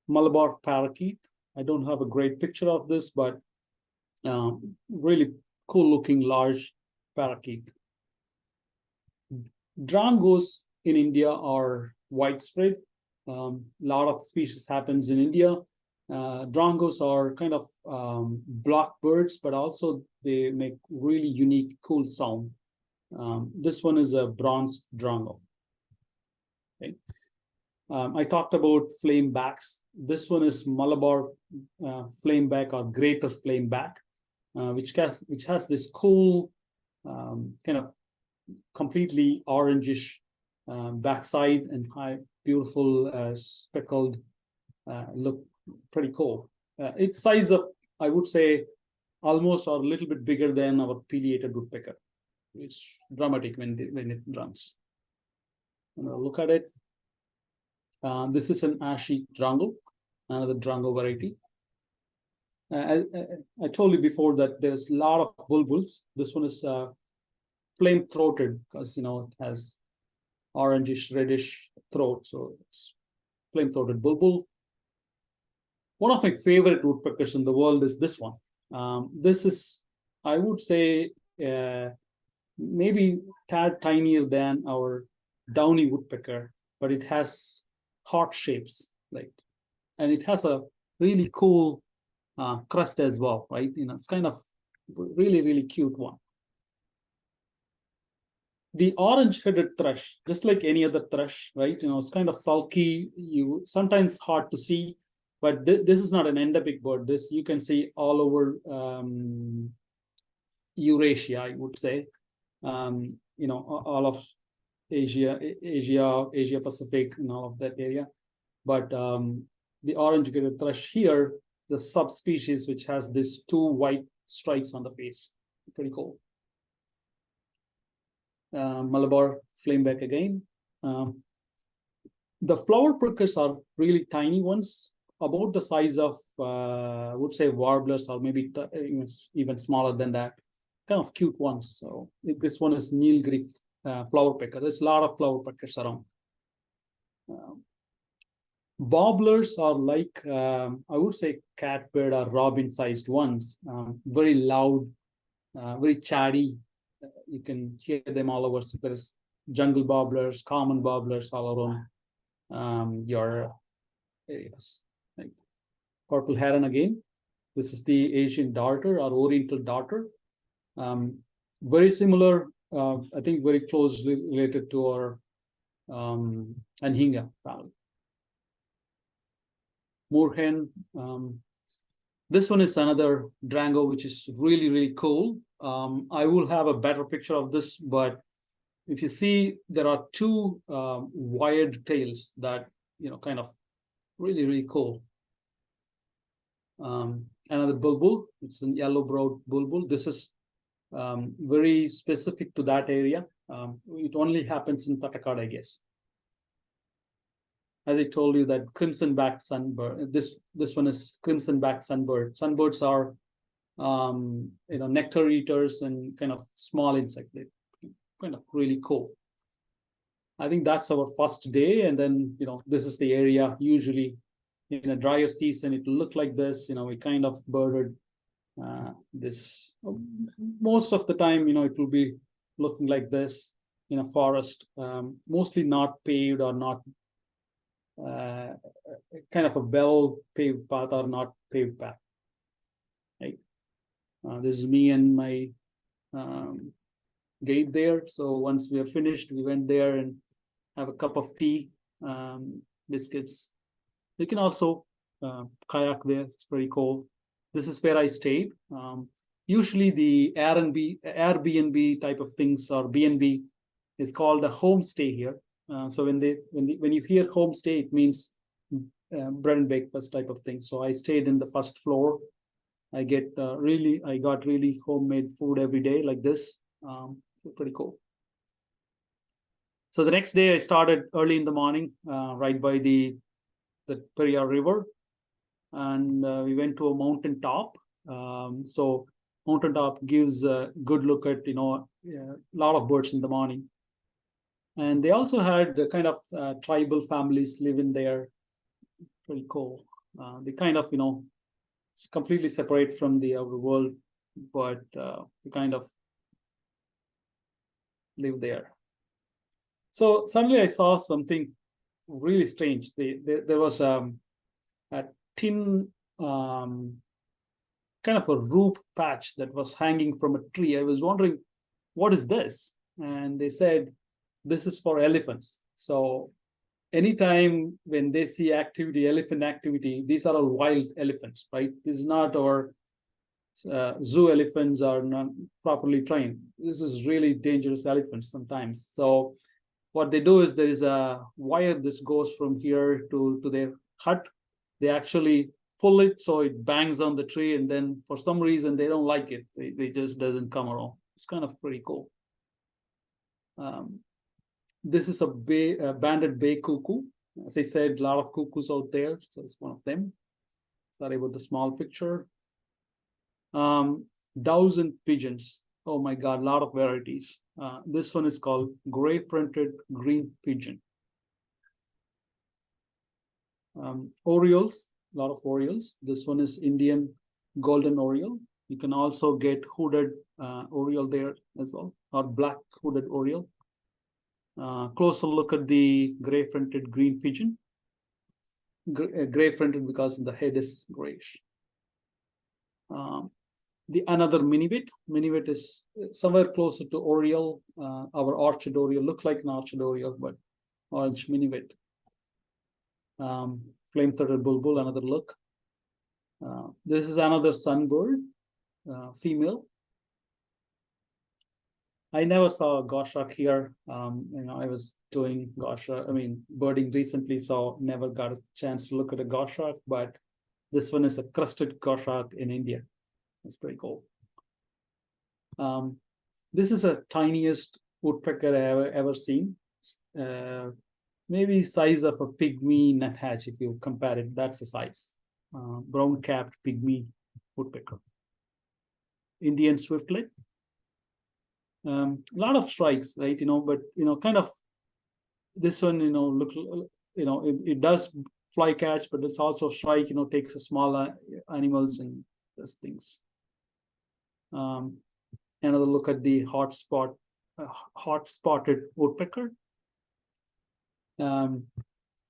Malabar parakeet. I don't have a great picture of this, but really cool looking large parakeet. Drangos in India are widespread. A lot of species happens in India. Drangos are kind of blackbirds, but also they make really unique, cool sound. This one is a bronze drango. Okay. I talked about flamebacks. This one is Malabar flameback or greater flameback, which has this cool kind of completely orangish backside and beautiful speckled look, pretty cool. Its size of, I would say, almost or a little bit bigger than our pileated woodpecker. It's dramatic when it runs. Look at it. This is an ashy drango, another drango variety. I told you before that there's a lot of bulbuls. This one is flame-throated because it has orangish, reddish throat, so it's flame-throated bulbul. One of my favorite woodpeckers in the world is this one. This is, I would say, maybe tad tinier than our downy woodpecker, but it has heart shapes, and it has a really cool crust as well, right? It's kind of really, really cute one. The orange-headed thrush, just like any other thrush, right? It's kind of sulky. Sometimes hard to see, but this is not an endemic bird. This you can see all over Eurasia, I would say. All of Asia Pacific, and all of that area. But the orange-headed thrush here, the subspecies which has these two white stripes on the face, pretty cool. Malabar flameback again. The flower prickers are really tiny ones, about the size of, I would say, warblers, or maybe even smaller than that. Kind of cute ones. So this one is Nilgiri flower picker. There's a lot of flower pickers around. Bobblers are like, I would say, catbird or robin-sized ones. Very loud, very chatty. You can hear them all over. So there's jungle bobblers, common bobblers all around your areas. Like purple heron again. This is the Asian darter or Oriental darter. Very similar, I think very closely related to our Anhinga family. Moorhen. This one is another drango, which is really, really cool. I will have a better picture of this, but if you see, there are two wired tails that, kind of really, really cool. Another bulbul, it's a yellow-browed bulbul. This is very specific to that area. It only happens in Patakkad, I guess. As I told you, that crimson-backed sunbird. This one is crimson-backed sunbird. Sunbirds are, nectar eaters and kind of small insect. They're kind of really cool. I think that's our first day, and then this is the area. Usually, in a drier season, it will look like this. We kind of birded this. Most of the time, it will be looking like this in a forest, mostly not paved or not. Kind of a well-paved path or not paved path. Right. This is me and my gate there. So once we are finished, we went there and have a cup of tea, biscuits. You can also kayak there. It's pretty cool. This is where I stayed. Usually the Airbnb type of things, or B&B, is called a homestay here. So when you hear homestay, it means bread and breakfast type of thing. So I stayed in the first floor. I got really homemade food every day like this. Pretty cool. So the next day I started early in the morning, right by the Periyar River. and we went to a mountain top. So mountain top gives a good look at a lot of birds in the morning. And they also had the kind of tribal families living there. Pretty cool. They kind of completely separate from the outer world, but they kind of live there. So suddenly I saw something really strange. There was a tin kind of a rope patch that was hanging from a tree. I was wondering, what is this? And they said, this is for elephants. So anytime when they see activity, elephant activity, these are all wild elephants, right? This is not our zoo elephants are not properly trained. This is really dangerous elephants sometimes. So what they do is there is a wire that goes from here to their hut. They actually pull it so it bangs on the tree, and then for some reason they don't like it. They just doesn't come around. It's kind of pretty cool. This is a banded bay cuckoo. As I said, a lot of cuckoos out there, so it's one of them. Sorry about the small picture. Doves and pigeons. Oh my God, a lot of varieties. This one is called gray-fronted green pigeon. Orioles, a lot of orioles. This one is Indian golden oriole. You can also get hooded oriole there as well, or black hooded oriole. Closer look at the gray-fronted green pigeon. Gray-fronted because the head is grayish. The another minivet. Minivet is somewhere closer to oriole. Our orchard oriole look like an orchard oriole, but orange minivet. Flame-throated bulbul, another look. This is another sunbird, female. I never saw a goshawk here. I was doing birding recently, so never got a chance to look at a goshawk, but this one is a crested goshawk in India. It's pretty cool. This is the tiniest woodpecker I ever seen. Maybe size of a pygmy nuthatch if you compare it. That's the size. Brown-capped pygmy woodpecker. Indian swiftlet. A lot of strikes, right? But kind of this one, look, it does fly catch, but it's also strike. Takes a small animals and does things. Another look at the hot-spotted woodpecker.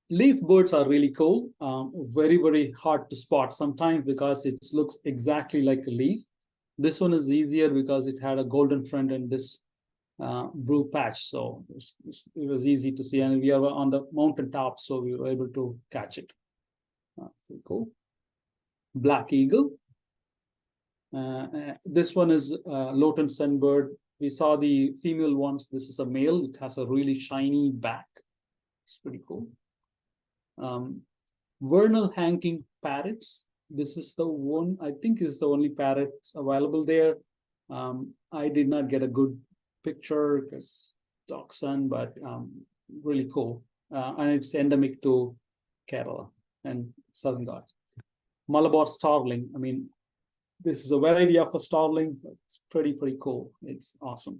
Leaf birds are really cool. Very, very hard to spot sometimes because it looks exactly like a leaf. This one is easier because it had a golden front and this blue patch, so it was easy to see, and we are on the mountain top, so we were able to catch it. Pretty cool. Black eagle. This one is Lowton sunbird. We saw the female ones. This is a male. It has a really shiny back. It's pretty cool. Vernal hanging parrots. This is the one, I think is the only parrots available there. I did not get a good picture because dark sun, but really cool. And it's endemic to Kerala and Southern Ghats. Malabar starling. This is a variety of a starling, but it's pretty cool. It's awesome.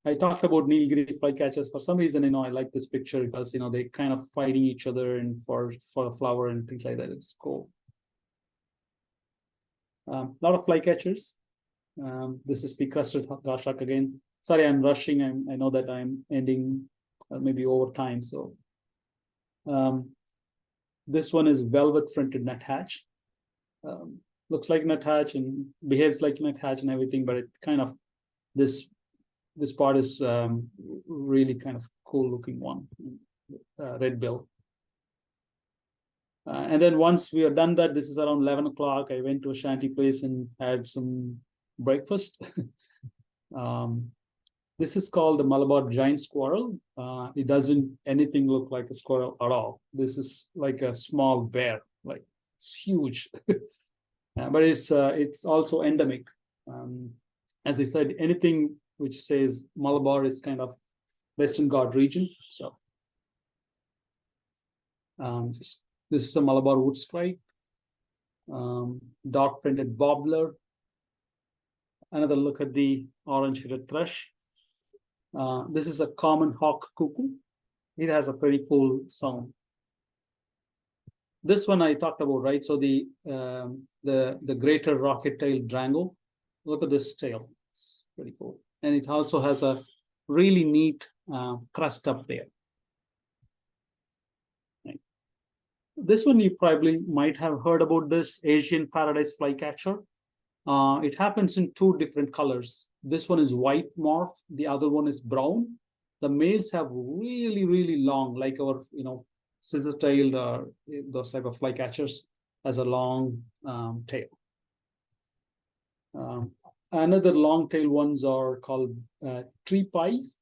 I talked about Nilgiri flycatchers. For some reason, I like this picture because they kind of fighting each other and for a flower and things like that. It's cool. A lot of flycatchers. This is the crested goshawk again. Sorry, I'm rushing. I know that I'm ending maybe over time. So this one is velvet-fronted nuthatch. Looks like nuthatch and behaves like nuthatch and everything, but it kind of this part is really kind of cool looking one, red bill. And then once we are done that, this is around 11 o'clock. I went to a shanty place and had some breakfast. This is called the Malabar giant squirrel. It doesn't anything look like a squirrel at all. This is like a small bear, like it's huge, but it's also endemic. As I said, anything which says Malabar is kind of Western Ghats region. So just This is a Malabar wood strike, dark printed warbler. Another look at the orange-headed thrush. This is a common hawk cuckoo. It has a pretty cool sound. This one I talked about, right? So the greater rocket-tailed drango. Look at this tail; it's pretty cool, and it also has a really neat crest up there. Right. This one you probably might have heard about, this Asian paradise flycatcher. It happens in two different colors. This one is white morph. The other one is brown. The males have really, really long, like our, scissor-tailed or those type of flycatchers, has a long tail. Another long-tailed ones are called tree pies.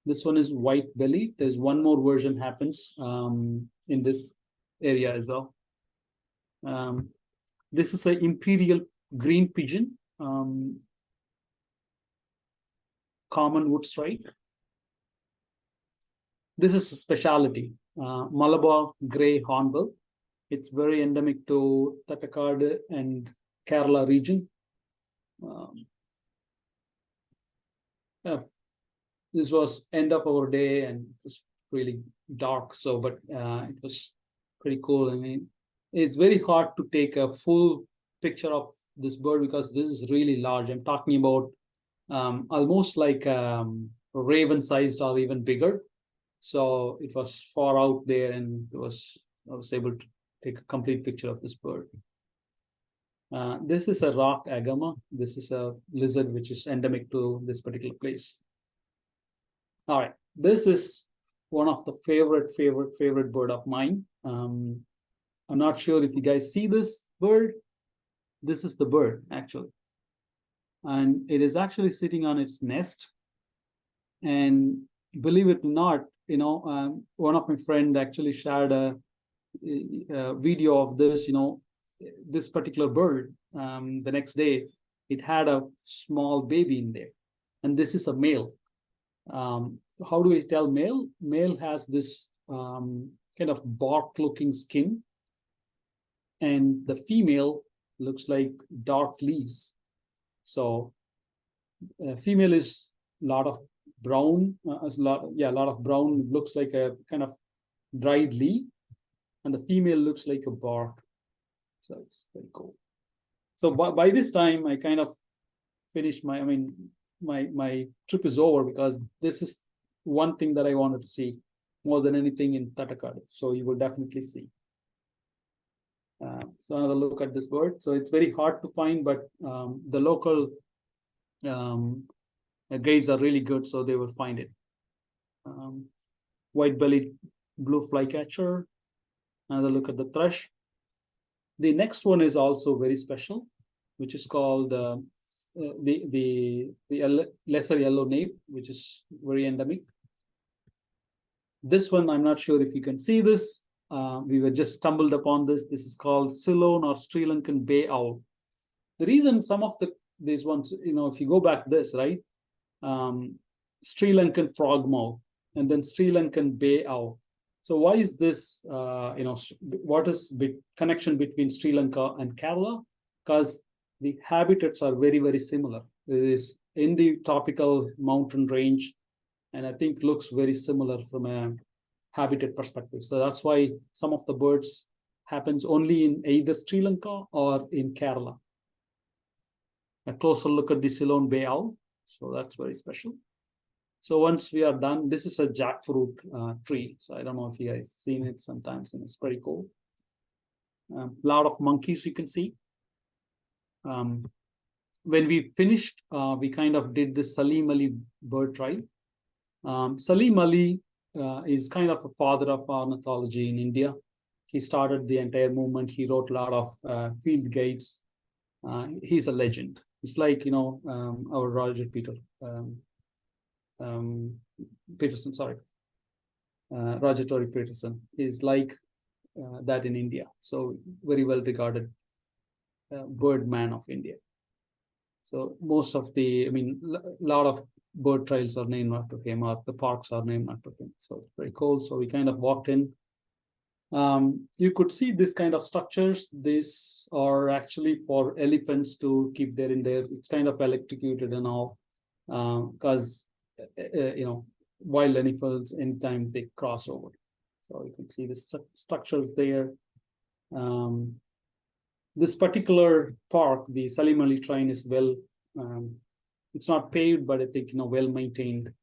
This one is white belly. There's one more version happens in this area as well. This is an imperial green pigeon, common wood strike. This is a specialty, Malabar grey hornbill. It's very endemic to Tattakad and Kerala region. This was end of our day and it was really dark, so but it was pretty cool. I mean, it's very hard to take a full picture of this bird because this is really large. I'm talking about almost like raven-sized or even bigger. So it was far out there, and I was able to take a complete picture of this bird. This is a rock agama. This is a lizard which is endemic to this particular place. All right, this is one of the favorite bird of mine. I'm not sure if you guys see this bird. This is the bird actually, and it is actually sitting on its nest. And believe it or not, one of my friend actually shared a video of this. This particular bird. The next day, it had a small baby in there, and this is a male. How do we tell male? Male has this kind of bark-looking skin, and the female looks like dark leaves. So female is a lot of brown, a lot of brown. Looks like a kind of dried leaf, and the female looks like a bark. So it's very cool. So by this time, I kind of finished my trip is over, because this is one thing that I wanted to see more than anything in Tattakad. So you will definitely see. So another look at this bird. So it's very hard to find, but the local guides are really good, so they will find it. White-bellied blue flycatcher. Another look at the thrush. The next one is also very special, which is called the lesser yellow nape, which is very endemic. This one, I'm not sure if you can see this. We were just stumbled upon this. This is called Ceylon or Sri Lankan bay owl. The reason some of these ones, if you go back this, right? Sri Lankan frogmouth, and then Sri Lankan bay owl. So why is this, what is the connection between Sri Lanka and Kerala? Because the habitats are very, very similar. It is in the tropical mountain range, and I think looks very similar from a habitat perspective. So that's why some of the birds happens only in either Sri Lanka or in Kerala. A closer look at the Ceylon bay owl. So that's very special. So once we are done, this is a jackfruit tree. So I don't know if you guys seen it sometimes, and it's pretty cool. A lot of monkeys you can see. When we finished, we kind of did the Salim Ali bird trial. Salim Ali is kind of a father of ornithology in India. He started the entire movement. He wrote a lot of field guides. He's a legend. It's like, our Roger Peterson, sorry. Roger Tory Peterson is like that in India. So very well regarded bird man of India. So most of a lot of bird trails are named after him, or the parks are named after him. So it's very cool. So we kind of walked in. You could see this kind of structures. These are actually for elephants to keep there in there. It's kind of electrocuted and all, because wild animals anytime they cross over. So you can see the structures there. This particular park, the Salim Ali Shrine, is well. It's not paved, but I think well maintained.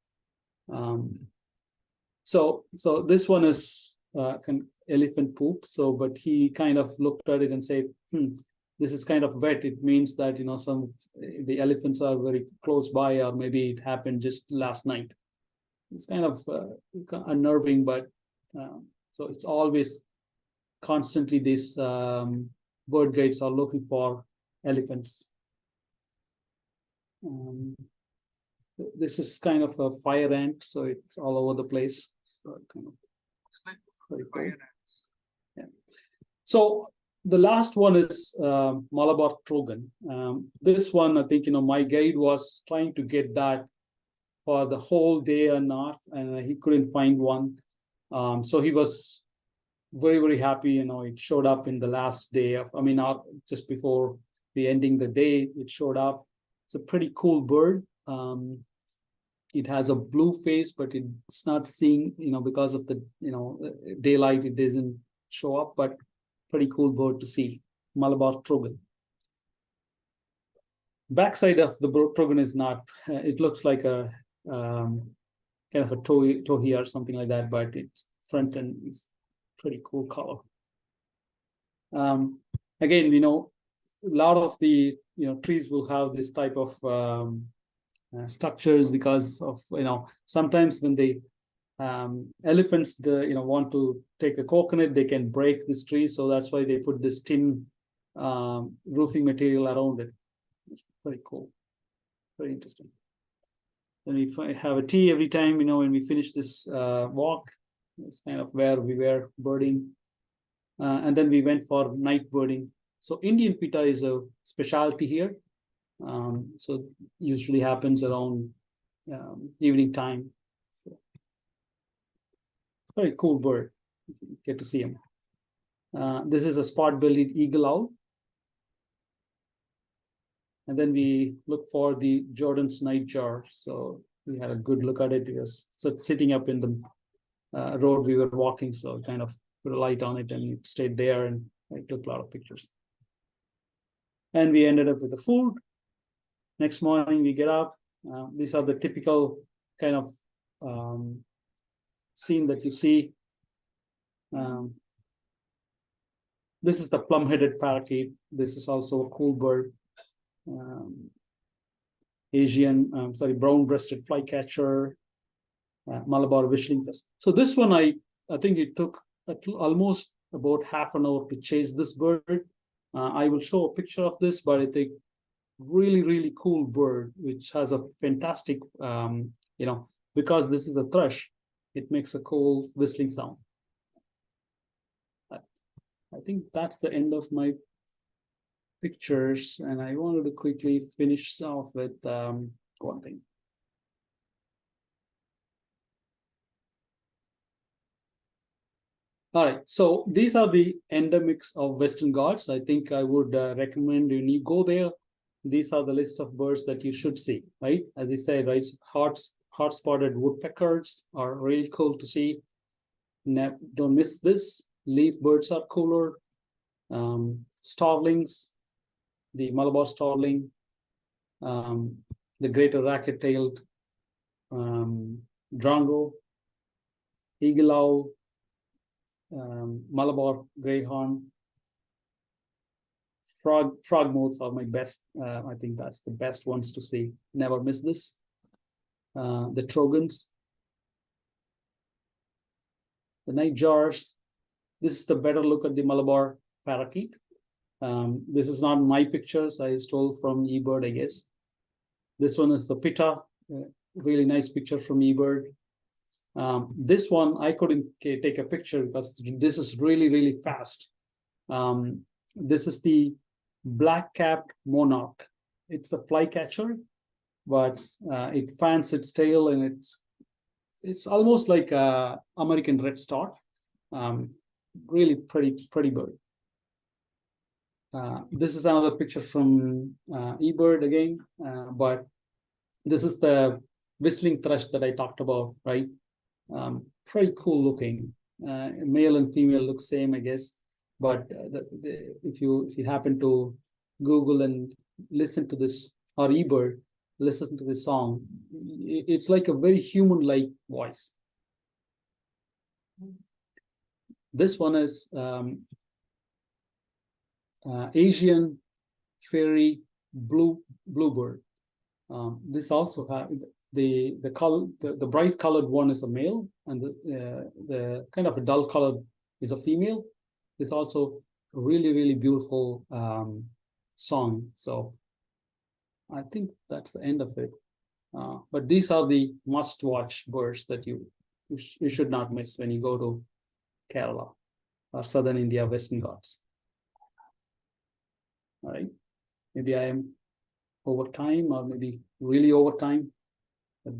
So this one is elephant poop. So, but he kind of looked at it and said, this is kind of wet. It means that the elephants are very close by, or maybe it happened just last night. It's kind of unnerving, but so it's always constantly these bird guides are looking for elephants. This is kind of a fire ant, so it's all over the place. So it kind of very cool. Yeah. So the last one is Malabar Trogan. This one, I think my guide was trying to get that for the whole day and not, and he couldn't find one. So he was very, very happy. It showed up in the last day of, just before the ending the day, it showed up. It's a pretty cool bird. It has a blue face, but it's not seeing, because of the, daylight, it doesn't show up, but pretty cool bird to see. Malabar Trogan. Backside of the Trogan is not, it looks like a kind of a tohi or something like that, but its front end is pretty cool color. Again, a lot of the trees will have this type of structures because of sometimes when they elephants want to take a coconut, they can break this tree, so that's why they put this tin roofing material around it. It's pretty cool, very interesting. Then we have a tea every time when we finish this walk. It's kind of where we were birding, and then we went for night birding. So Indian pitta is a specialty here. So usually happens around evening time. So, very cool bird. You get to see him. This is a spot-bellied eagle owl. And then we look for the Jordan's nightjar. So we had a good look at it. It was sitting up in the road we were walking. So kind of put a light on it and it stayed there, and I took a lot of pictures. And we ended up with the food. Next morning we get up. These are the typical kind of scene that you see. This is the plum-headed parakeet. This is also a cool bird. Brown-breasted flycatcher, Malabar whistling. So this one, I think it took almost about half an hour to chase this bird. I will show a picture of this, but I think really, really cool bird, which has a fantastic, because this is a thrush, it makes a cool whistling sound. I think that's the end of my pictures, and I wanted to quickly finish off with one thing. All right, so these are the endemics of Western Ghats. I think I would recommend when you go there, these are the list of birds that you should see, right? As I said, right, hot-spotted woodpeckers are really cool to see. Don't miss this. Leaf birds are cooler. Starlings, the Malabar starling, the greater racket-tailed drongo, eagle owl, Malabar greyhound, frog moths are my best. I think that's the best ones to see. Never miss this. The trogons, the nightjars. This is the better look at the Malabar parakeet. This is not my pictures. I stole from eBird, I guess. This one is the pitta. Really nice picture from eBird. This one I couldn't take a picture because this is really, really fast. This is the black-capped monarch. It's a flycatcher, but it fans its tail, and it's almost like a American red star. really pretty bird. This is another picture from eBird again, but this is the whistling thrush that I talked about, right? Pretty cool looking. Male and female look same, I guess. But if you happen to Google and listen to this, or eBird, listen to this song, it's like a very human-like voice. This one is Asian fairy bluebird. This also have the color, the bright colored one is a male, and the kind of a dull colored is a female. It's also a really beautiful song. So I think that's the end of it. But these are the must-watch birds that you should not miss when you go to Kerala or Southern India, Western Ghats. All right, maybe I am over time, or maybe really over time.